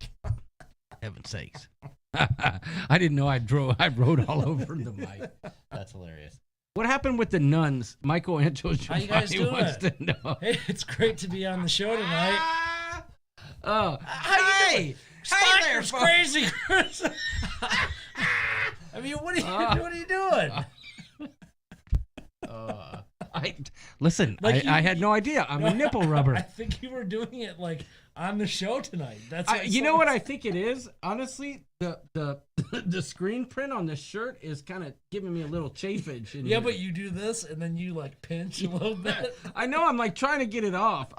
Heaven's sakes. I didn't know I wrote all over the mic. That's hilarious. What happened with the nuns? Michael Angelo How you guys doing? wants to know. Hey, it's great to be on the show tonight. Oh, How you doing? there, Spiker's folks. crazy, Chris. I mean, what are you doing? Listen, Like I had no idea. I'm a nipple rubber. I think you were doing it like on the show tonight. That's You know what I think it is? Honestly, the screen print on the shirt is kind of giving me a little chafage. In Yeah, here. but you do this and then you like pinch a little bit. I know. I'm like trying to get it off.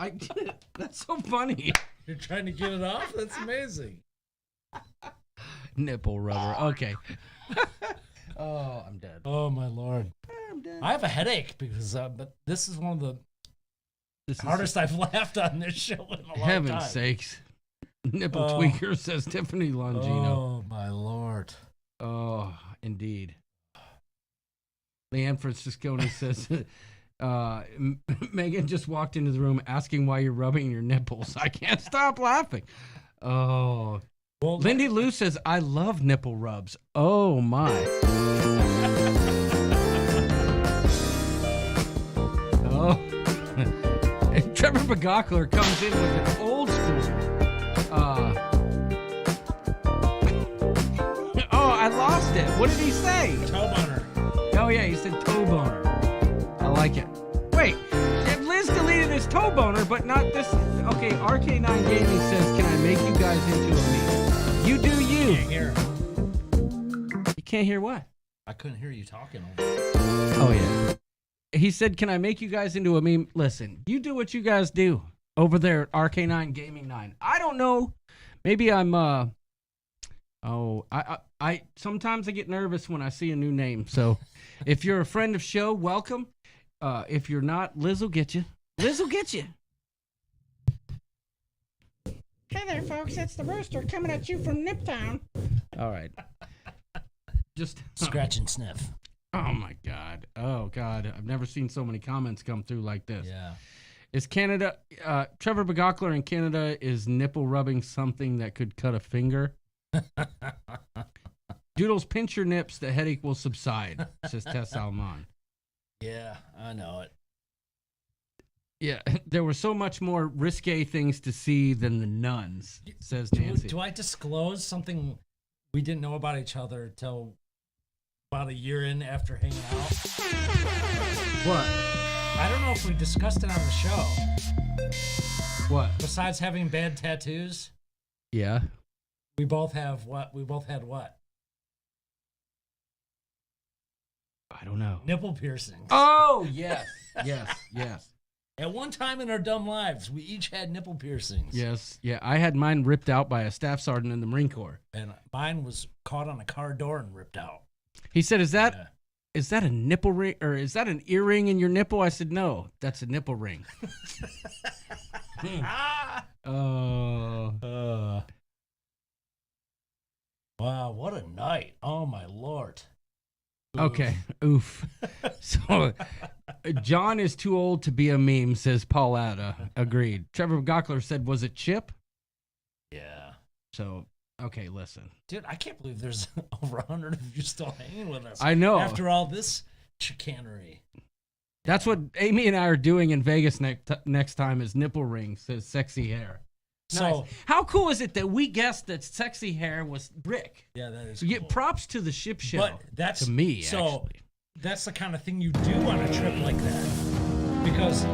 That's so funny. You're trying to get it off? That's amazing. Nipple rubber. Okay. Oh, I'm dead. Oh my lord. I'm dead. I have a headache because but this is one of the This is hardest I've laughed on this show in a long heaven's time. sakes. Nipple Oh. tweaker says Tiffany Longino. Oh my lord. Oh, indeed. Leanne Francisconi says, Megan just walked into the room asking why you're rubbing your nipples. I can't stop laughing. Oh. Well, Lindy Lou says, I love nipple rubs. Oh, my. Oh. And Trevor Bagakler comes in with an old school. Oh, I lost it. What did he say? toe boner. Oh, yeah, he said toe boner. I like it. Wait, Liz deleted his toe boner, but not this. Okay, RK9 Gaming says, can I make you guys into a meme? You do you. Can't hear. You can't hear what? I couldn't hear you talking. Oh, yeah. He said, can I make you guys into a meme? Listen, you do what you guys do over there at RK9 Gaming 9. I don't know. Maybe I'm, I sometimes I get nervous when I see a new name. So if you're a friend of show, welcome. If you're not, Liz will get you. Liz will get you. Hey there, folks. It's the Rooster coming at you from Niptown. All right. Just Scratch and sniff. Oh my God. Oh God. I've never seen so many comments come through like this. Yeah. Is Canada, Trevor Bagakler in Canada, is nipple rubbing something that could cut a finger? Doodles, pinch your nips. The headache will subside, says Tess Salmon. Yeah, I know it. Yeah, there were so much more risque things to see than the nuns, says Nancy. Do I disclose something we didn't know about each other till about a year in after hanging out? What? I don't know if we discussed it on the show. What? Besides having bad tattoos, Yeah. we both have what? We both had what? I don't know. Nipple piercings. Oh, yes. Yes. At one time in our dumb lives, we each had nipple piercings. Yes. Yeah, I had mine ripped out by a staff sergeant in the Marine Corps. And mine was caught on a car door and ripped out. He said, is that a nipple ring, or is that an earring in your nipple? I said, no, that's a nipple ring. Wow, what a night. Oh, my Lord. Okay. Oof. So, John is too old to be a meme, says Pauletta. Agreed. Trevor Gockler said, was it Chip? Yeah. So, okay, listen. Dude, I can't believe there's over 100 of you still hanging with us. I know. After all this chicanery. That's what Amy and I are doing in Vegas next time is nipple rings, says Sexy Hair. So, nice. How cool is it that we guessed that Sexy Hair was Rick? Yeah, that is You cool. get props to the ship show. But that's to me, so actually. That's the kind of thing you do on a trip like that. Because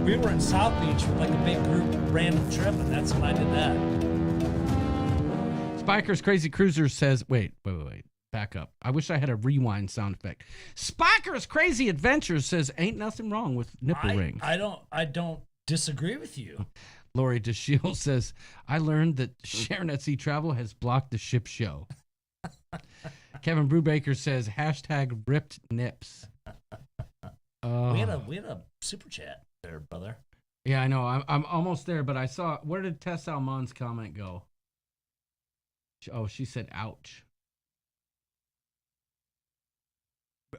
we were in South Beach with like a big group random trip, and that's when I did that. Spiker's Crazy Cruiser says, wait. Back up. I wish I had a rewind sound effect. Spiker's Crazy Adventures says, ain't nothing wrong with nipple rings. I don't disagree with you. Lori DeShield says, I learned that Sharon at Sea Travel has blocked the ship show. Kevin Brubaker says, hashtag ripped nips. We had a super chat there, brother. Yeah, I know. I'm almost there, but I saw, where did Tess Almon's comment go? Oh, she said, ouch.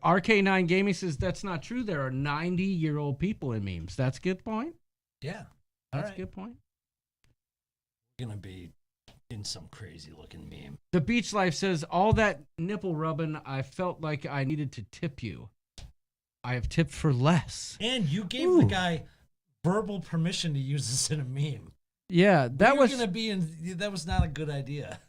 RK9 Gaming says, that's not true. There are 90-year-old people in memes. That's a good point. Yeah. That's a good point. We're going to be in some crazy looking meme. The Beach Life says, all that nipple rubbing, I felt like I needed to tip you. I have tipped for less. And you gave the guy verbal permission to use this in a meme. Yeah, that was going to be in. That was not a good idea.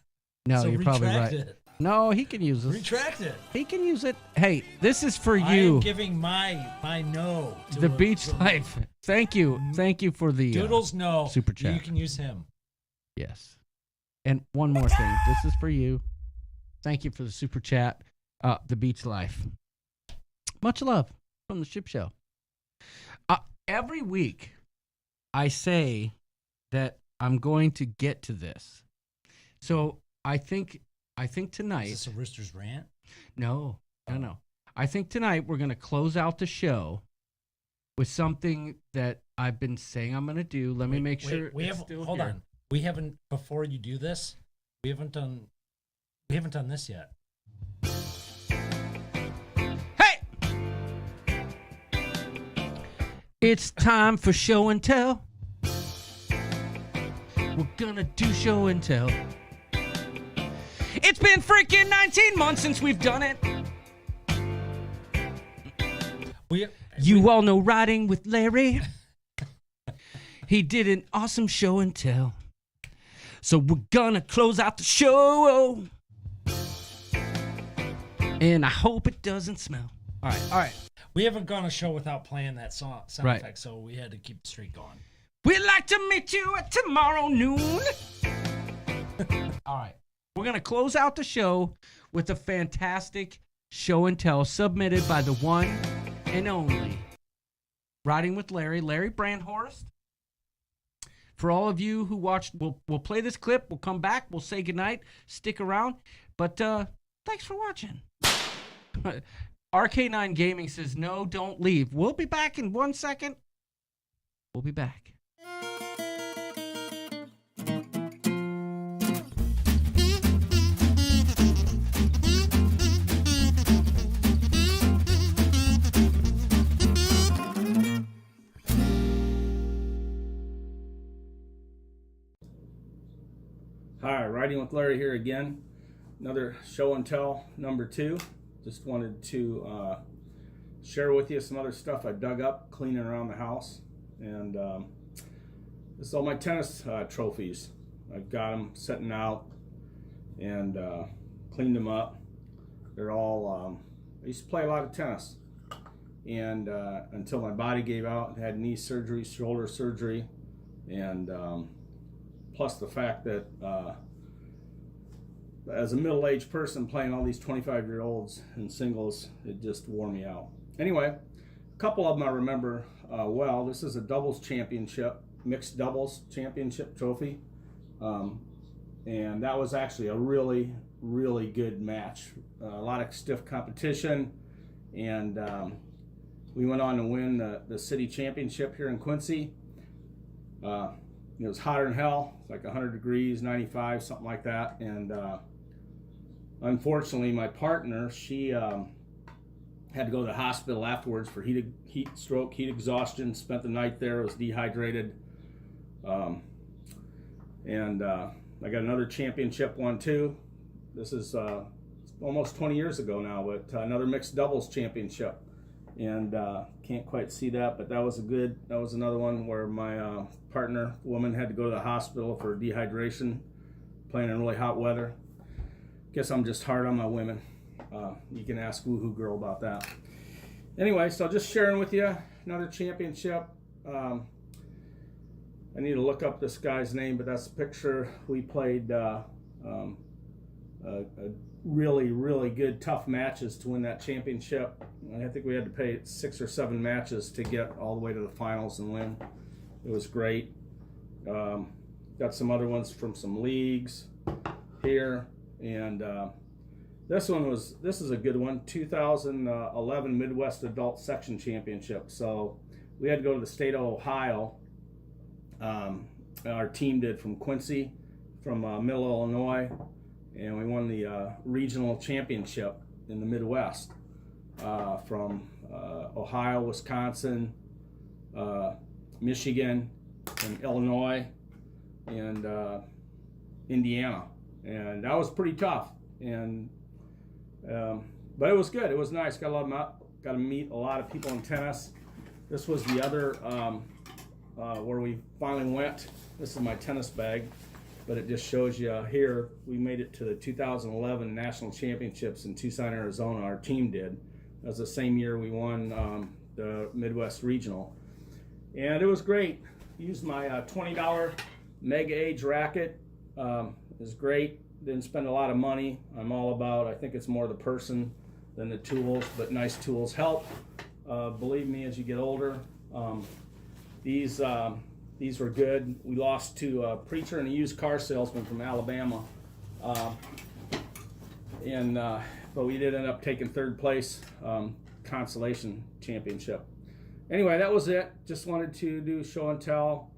No, so you're probably right. It. No, he can use it. Retract it. He can use it. Hey, this is for you. I am giving my no. To the Beach Life. Thank you for the Doodles. No super chat. You can use him. Yes. And one more thing. This is for you. Thank you for the super chat. The Beach Life. Much love from the Ship Show. Every week, I say that I'm going to get to this. So I think tonight. Is this a Rooster's rant? No. I think tonight we're going to close out the show with something that I've been saying I'm going to do. Let me make sure. Hold on. We haven't, before you do this, we haven't done this yet. Hey! It's time for show and tell. We're going to do show and tell. It's been freaking 19 months since we've done it. You all know Riding with Larry. He did an awesome show and tell. So we're gonna close out the show. And I hope it doesn't smell. All right. We haven't gone a show without playing that sound right. effect, so we had to keep the streak going. We'd like to meet you at tomorrow noon. All right. We're going to close out the show with a fantastic show and tell submitted by the one and only Riding with Larry Brandhorst. For all of you who watched, we'll play this clip. We'll come back. We'll say goodnight. Stick around. But thanks for watching. RK9 Gaming says, no, don't leave. We'll be back in 1 second. We'll be back. Hi, Riding with Larry here again. another show and tell number 2. Just wanted to share with you some other stuff I dug up cleaning around the house. And this is all my tennis trophies. I've got them sitting out and cleaned them up. They're all, I used to play a lot of tennis. And until my body gave out, had knee surgery, shoulder surgery, and plus the fact that as a middle-aged person playing all these 25-year-olds in singles, it just wore me out. Anyway, a couple of them I remember well. This is a doubles championship, mixed doubles championship trophy, and that was actually a really, really good match. A lot of stiff competition, and we went on to win the city championship here in Quincy. It was hotter than hell, like 100 degrees, 95, something like that. And unfortunately, my partner, she had to go to the hospital afterwards for heat stroke, heat exhaustion. Spent the night there, was dehydrated. And I got another championship one too. This is almost 20 years ago now, but another mixed doubles championship. And can't quite see that, but that was another one where my partner, woman, had to go to the hospital for dehydration, playing in really hot weather. Guess I'm just hard on my women. You can ask Woohoo Girl about that. Anyway, so just sharing with you another championship. I need to look up this guy's name, but that's a picture. We played a really, really good, tough matches to win that championship. I think we had to play 6 or 7 matches to get all the way to the finals and win. It was great. Got some other ones from some leagues here, and this is a good one. 2011 Midwest Adult Section Championship. So we had to go to the state of Ohio. Our team did, from Quincy, from Middle Illinois, and we won the regional championship in the Midwest from Ohio, Wisconsin, Michigan, and Illinois, and Indiana. And that was pretty tough, and but it was good. It was nice. Got to meet a lot of people in tennis. This was the other where we finally went. This is my tennis bag, but it just shows you here we made it to the 2011 National Championships in Tucson, Arizona. Our team did. That was the same year we won the Midwest Regional, and it was great. Used my $20 Mega Age racket. It was great. Didn't spend a lot of money. I'm all about, I think it's more the person than the tools, but nice tools help. Believe me, as you get older. These were good. We lost to a preacher and a used car salesman from Alabama, but we did end up taking 3rd place, consolation championship. Anyway, that was it. Just wanted to do show and tell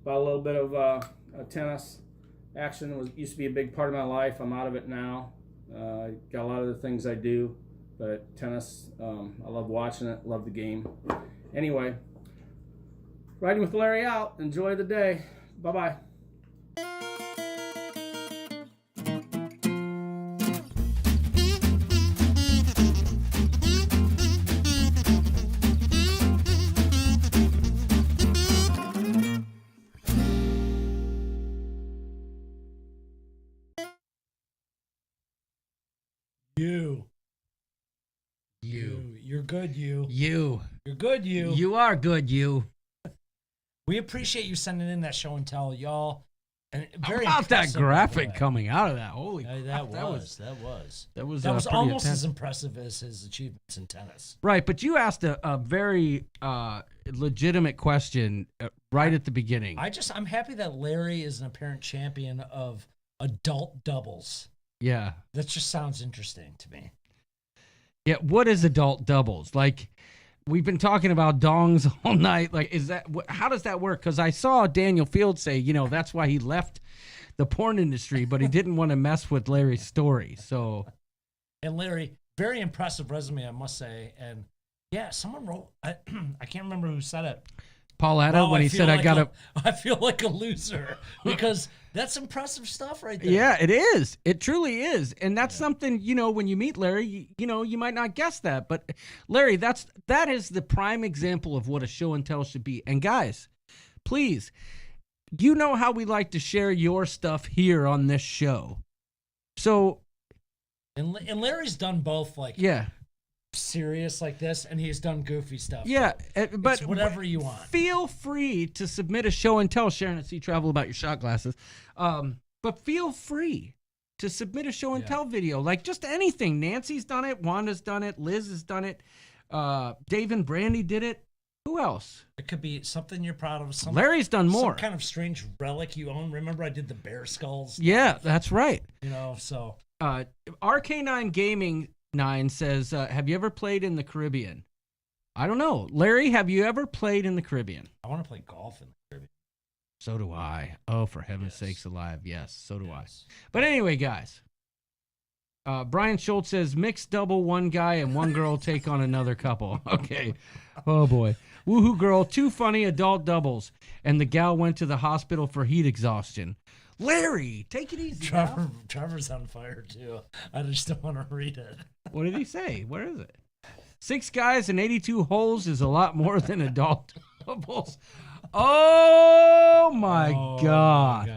about a little bit of tennis. Action used to be a big part of my life. I'm out of it now. Got a lot of the things I do, but tennis, I love watching it, love the game. Anyway, Riding with Larry out. Enjoy the day. Bye-bye. You're good, you. You're good, you. You are good, you. We appreciate you sending in that show and tell, y'all. And very How about that impressive, graphic coming out of that? Holy that crap, was pretty almost intense. as impressive as his achievements in tennis. Right, but you asked a very legitimate question right at the beginning. I'm happy that Larry is an apparent champion of adult doubles. Yeah. That just sounds interesting to me. Yeah, what is adult doubles? Like, we've been talking about dongs all night. Like, how does that work? Because I saw Daniel Field say, that's why he left the porn industry, but he didn't want to mess with Larry's story. So, and Larry, very impressive resume, I must say. And yeah, someone wrote, I can't remember who said it. Pauletta Wow, when he said, I feel like a loser because that's impressive stuff right there. Yeah, it is. It truly is. And that's something, when you meet Larry, you might not guess that. But Larry, that is the prime example of what a show and tell should be. And guys, please, you know how we like to share your stuff here on this show. So. And Larry's done both, serious like this, and he's done goofy stuff. Yeah, but it's whatever you want. Feel free to submit a show and tell Sharon at Sea Travel about your shot glasses. But feel free to submit a show and tell video, like just anything. Nancy's done it, Wanda's done it, Liz has done it, Dave and Brandy did it. Who else? It could be something you're proud of. Larry's done more. Some kind of strange relic you own. Remember, I did the bear skulls. Yeah, that's right. So RK9 Gaming 9 says, have you ever played in the Caribbean? I don't know. Larry, have you ever played in the Caribbean? I want to play golf in the Caribbean. So do I. Oh, for heaven's sakes alive. Yes, so do I. But anyway, guys. Brian Schultz says, mixed double, one guy and one girl take on another couple. Okay. Oh, boy. Woohoo girl, 2 funny adult doubles. And the gal went to the hospital for heat exhaustion. Larry, take it easy. Trevor's on fire, too. I just don't want to read it. What did he say? Where is it? 6 guys and 82 holes is a lot more than adult doubles. Oh, my God.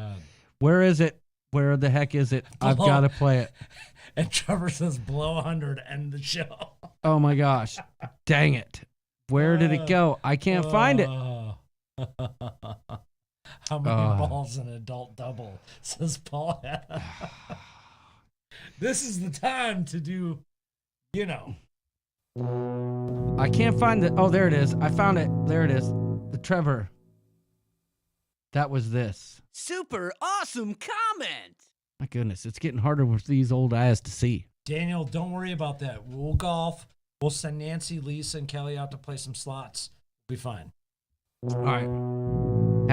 Where is it? Where the heck is it? I've got to play it. And Trevor says, blow 100, end the show. Oh, my gosh. Dang it. Where did it go? I can't find it. How many balls an adult double, says Paul. This is the time to do, I can't find it. Oh, there it is. I found it. There it is. The Trevor. That was this. Super awesome comment. My goodness, it's getting harder with these old eyes to see. Daniel, don't worry about that. We'll golf. We'll send Nancy, Lisa, and Kelly out to play some slots. We'll be fine. All right.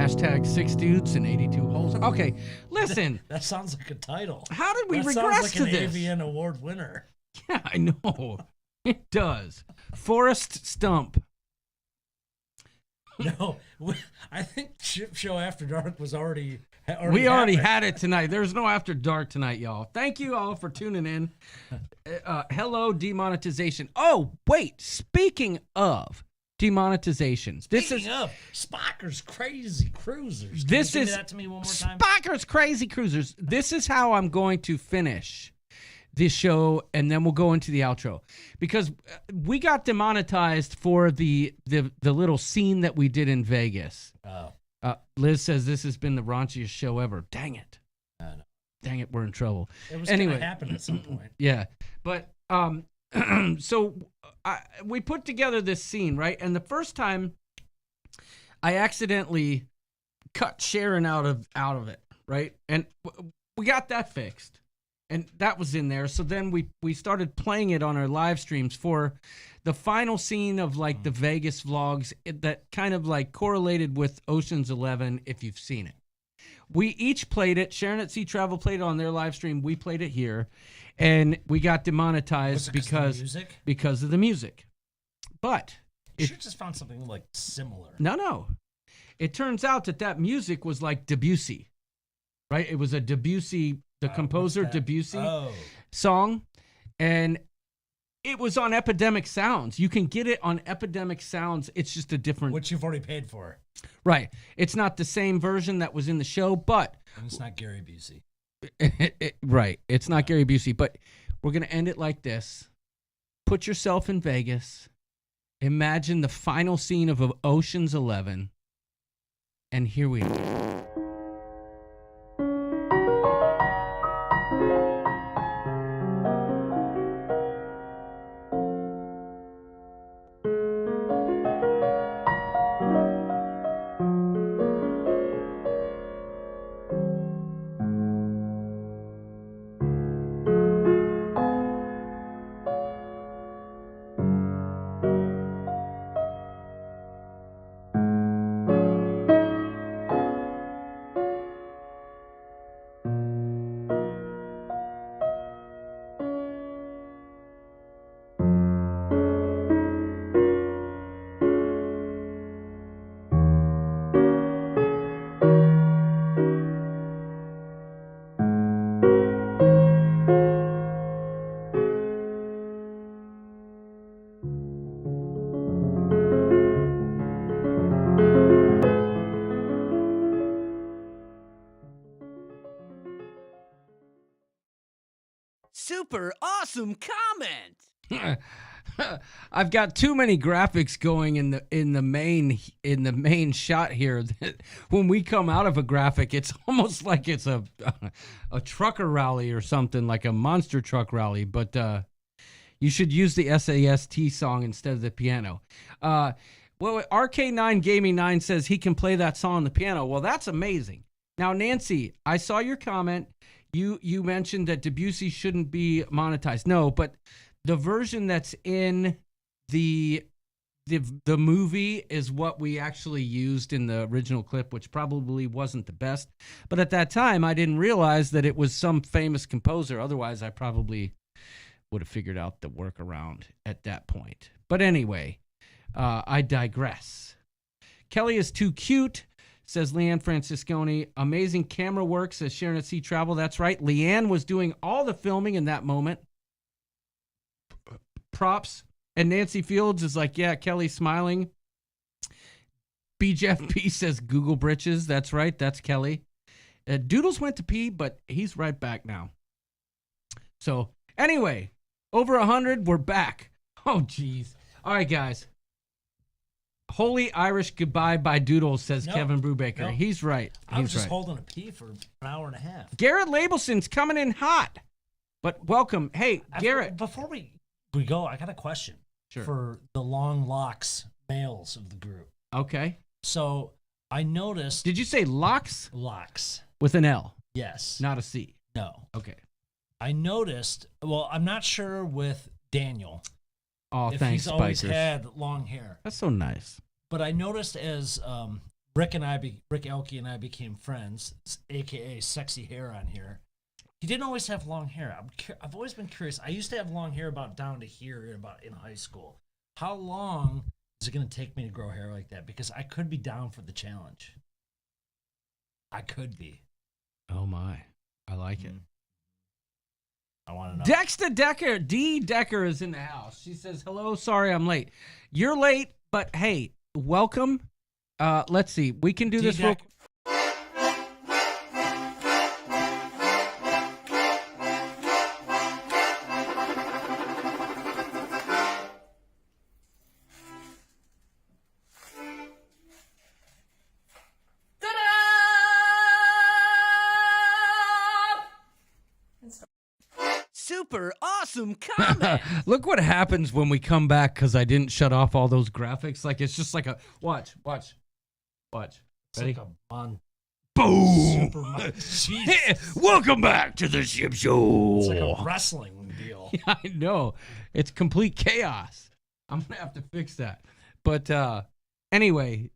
Hashtag 6 dudes and 82 holes. Okay, listen. That sounds like a title. How did we regress sounds like to an this? AVN award winner. Yeah, I know. It does. Forrest Stump. No, I think Ship Show After Dark was already we already had it tonight. There's no After Dark tonight, y'all. Thank you all for tuning in. Hello, demonetization. Oh, wait. Speaking of demonetization. Speaking of Spocker's Crazy Cruisers. Can you give that to me one more time? Spocker's Crazy Cruisers. This is how I'm going to finish this show, and then we'll go into the outro, because we got demonetized for the little scene that we did in Vegas. Liz says this has been the raunchiest show ever. Dang it. Dang it, we're in trouble. It was going to happen at some point. Yeah. But so we put together this scene, right? And the first time I accidentally cut Sharon out of it, right? And we got that fixed. And that was in there. So then we started playing it on our live streams for the final scene of the Vegas vlogs that kind of correlated with Ocean's 11, if you've seen it. We each played it. Sharon at Sea Travel played it on their live stream. We played it here. And we got demonetized because of the music. But you should have just found something similar. No. It turns out that music was like Debussy, right? It was a Debussy, the composer Debussy song. And it was on Epidemic Sounds. You can get it on Epidemic Sounds. It's just a different... Which you've already paid for. Right. It's not the same version that was in the show, but... And it's not Gary Busey. Right. It's not Gary Busey, but we're going to end it like this. Put yourself in Vegas. Imagine the final scene of Ocean's 11. And here we are. Super awesome comment. I've got too many graphics going in the main shot here that when we come out of a graphic, it's almost like it's a trucker rally or something, like a monster truck rally. But you should use the SAST song instead of the piano. Well, RK9 Gaming 9 says he can play that song on the piano. Well, that's amazing. Now, Nancy, I saw your comment. You mentioned that Debussy shouldn't be monetized. No, but the version that's in the movie is what we actually used in the original clip, which probably wasn't the best. But at that time, I didn't realize that it was some famous composer. Otherwise, I probably would have figured out the workaround at that point. But anyway, I digress. Kelly is too cute, says Leanne Francisconi. Amazing camera work, says Sharon at Sea Travel. That's right. Leanne was doing all the filming in that moment. Props. And Nancy Fields is like, yeah, Kelly's smiling. BJFP says Google britches. That's right. That's Kelly. Doodles went to pee, but he's right back now. So anyway, over 100, we're back. Oh, geez. All right, guys. Holy Irish goodbye by Doodles, says Kevin Brubaker. No. He's right. I was just holding a pee for an hour and a half. Garrett Labelson's coming in hot. But welcome. Hey, Garrett. Before we go, I got a question for the long locks males of the group. Okay. So I noticed. Did you say locks? Locks. With an L? Yes. Not a C? No. Okay. I noticed, well, I'm not sure with Daniel. Oh, if thanks, he's always Bikers. had long hair. That's so nice. But I noticed as Rick Elke and I became friends, a.k.a. sexy hair on here, he didn't always have long hair. I've always been curious. I used to have long hair about down to here in high school. How long is it going to take me to grow hair like that? Because I could be down for the challenge. I could be. Oh, my. I like it. I want to know. Dexter Decker, D. Decker is in the house. She says, hello, sorry I'm late. You're late, but hey, welcome. Let's see. We can do this real quick. Super awesome comment. Look what happens when we come back because I didn't shut off all those graphics. Like, it's just like a watch. Ready? Like a boom. Jeez. Welcome back to the Ship Show. It's like a wrestling deal. Yeah, I know. It's complete chaos. I'm going to have to fix that. But anyway,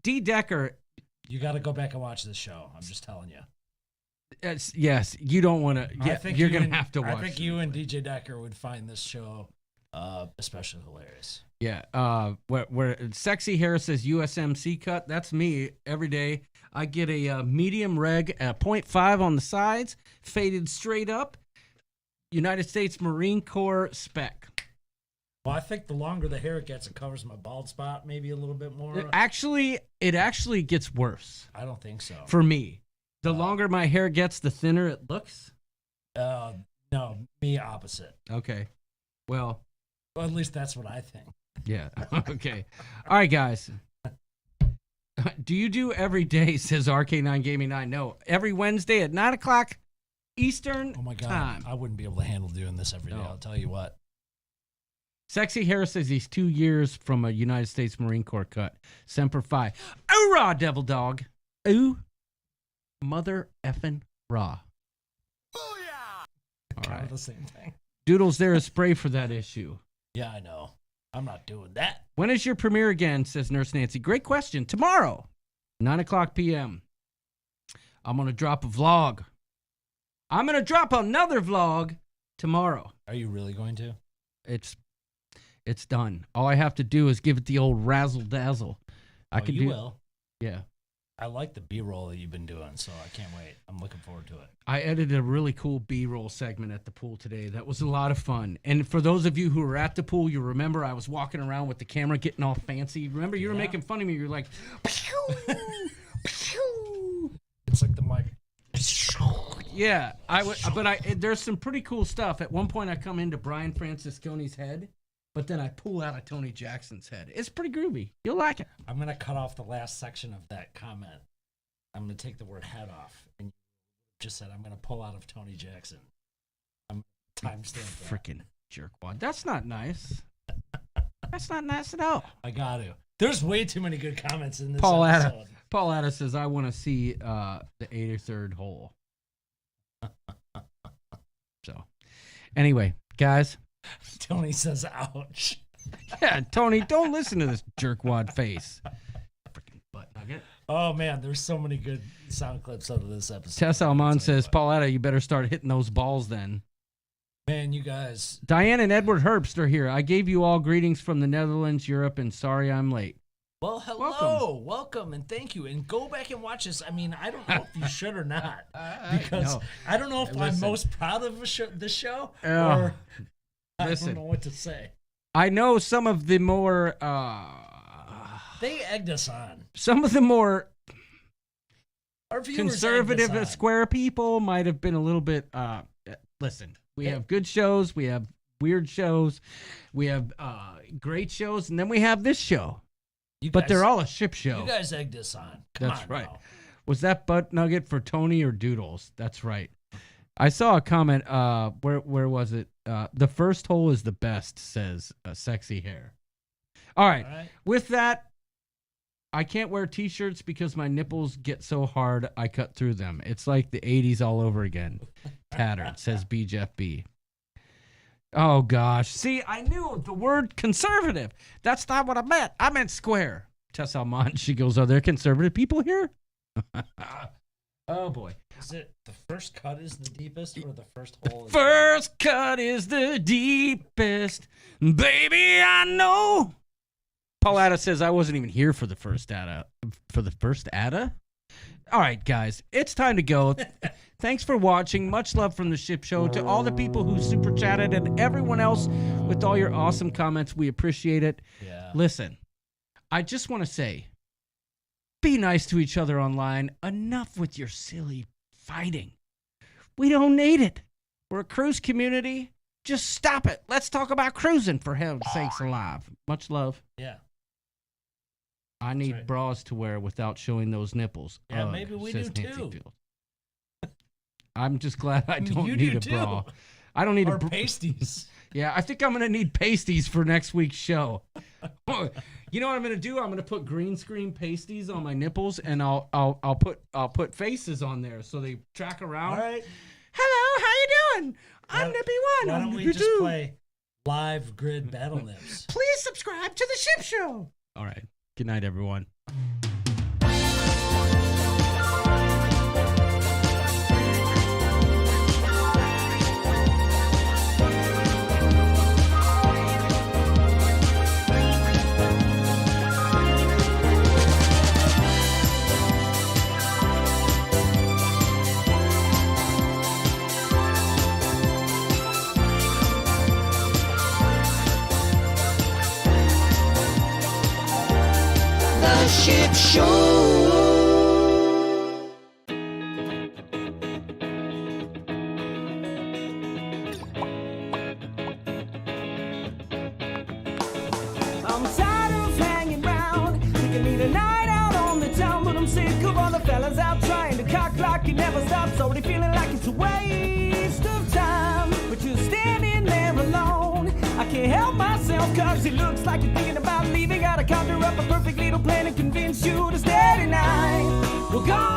D. Decker. You got to go back and watch this show. I'm just telling you. Yes, you don't want to. Yeah, you're going to have to watch. I think you and DJ Decker would find this show especially hilarious. Yeah. Where Sexy Hair says USMC cut. That's me every day. I get a medium reg at 0.5 on the sides, faded straight up. United States Marine Corps spec. Well, I think the longer the hair gets, it covers my bald spot maybe a little bit more. It actually gets worse. I don't think so. For me. The longer my hair gets, the thinner it looks? No, me opposite. Okay. Well, at least that's what I think. Yeah. Okay. All right, guys. Do you do every day, says RK9 Gaming 9? No. Every Wednesday at 9 o'clock Eastern Oh, my God. time. I wouldn't be able to handle doing this every day. I'll tell you what. Sexy Hair says he's 2 years from a United States Marine Corps cut. Semper Fi. Hoorah, devil dog. Ooh. Mother effing raw. Booyah! All right. The same thing. Doodles, there is spray for that issue. Yeah, I know. I'm not doing that. When is your premiere again, says Nurse Nancy. Great question. Tomorrow, 9 o'clock p.m. I'm going to drop a vlog. I'm going to drop another vlog tomorrow. Are you really going to? It's done. All I have to do is give it the old razzle dazzle. You will. Yeah. I like the B-roll that you've been doing, so I can't wait. I'm looking forward to it. I edited a really cool B-roll segment at the pool today. That was a lot of fun. And for those of you who were at the pool, you remember I was walking around with the camera getting all fancy. Remember, you were making fun of me. You were like, pew, pew. It's like the mic. Yeah, there's some pretty cool stuff. At one point, I come into Brian Franciscone's head, but then I pull out of Tony Jackson's head. It's pretty groovy. You'll like it. I'm gonna cut off the last section of that comment. I'm gonna take the word head off, and you just said I'm gonna pull out of Tony Jackson. I'm timestamp that. Freaking jerkwad. That's not nice. That's not nice at all. I got to. There's way too many good comments in this Paul episode. Atta says, I want to see the 83rd hole. So, anyway, guys. Tony says, ouch. Yeah, Tony, don't listen to this jerkwad face. Freaking butt nugget. Oh, man, there's so many good sound clips out of this episode. Tess Alman says, Paul Atta, you better start hitting those balls then. Man, you guys. Diane and Edward Herbst are here. I gave you all greetings from the Netherlands, Europe, and sorry I'm late. Well, hello, welcome, and thank you. And go back and watch this. I mean, I don't know if you should or not, because I don't know if I'm most proud of this show, or I don't know what to say. I know some of the more... they egged us on. Some of the more conservative square people might have been a little bit... listen, we have good shows, we have weird shows, we have great shows, and then we have this show. But they're all a ship show. You guys egged us on. That's right. Now. Was that butt nugget for Tony or Doodles? That's right. I saw a comment. Where was it? The first hole is the best, says Sexy Hair. All right. With that, I can't wear T-shirts because my nipples get so hard I cut through them. It's like the 80s all over again. Tattered, says BJFB. Oh, gosh. See, I knew the word conservative. That's not what I meant. I meant square. Tess Almont, she goes, are there conservative people here? Oh, boy. Is it the first cut is the deepest or the first hole? The first cut is the deepest. Baby, I know. Paul Atta says, I wasn't even here for the first Atta. For the first Atta? All right, guys. It's time to go. Thanks for watching. Much love from the Ship Show. To all the people who super chatted and everyone else with all your awesome comments, we appreciate it. Yeah. Listen, I just want to say, be nice to each other online. Enough with your silly fighting. We don't need it. We're a cruise community. Just stop it. Let's talk about cruising, for heaven's sakes alive. Much love. Yeah. I need bras to wear without showing those nipples. Yeah, maybe we do too. I'm just glad I don't need a bra. I don't need pasties. Yeah, I think I'm gonna need pasties for next week's show. You know what I'm gonna do? I'm gonna put green screen pasties on my nipples, and I'll put faces on there so they track around. All right. Hello, how you doing? I'm Nippy One. Why don't we just play live grid battle nips? Please subscribe to the Ship Show. All right. Good night, everyone. Ship Show. I'm tired of hanging round. We can need a night out on the town, but I'm sick of all the fellas out trying to cock like it never stops. Already feeling like it's a waste of time, but you're standing there alone. I can't help myself, cause it looks like you're thinking about leaving. Gotta conjure up a perfect little plan and convince you to stay tonight. We're gone.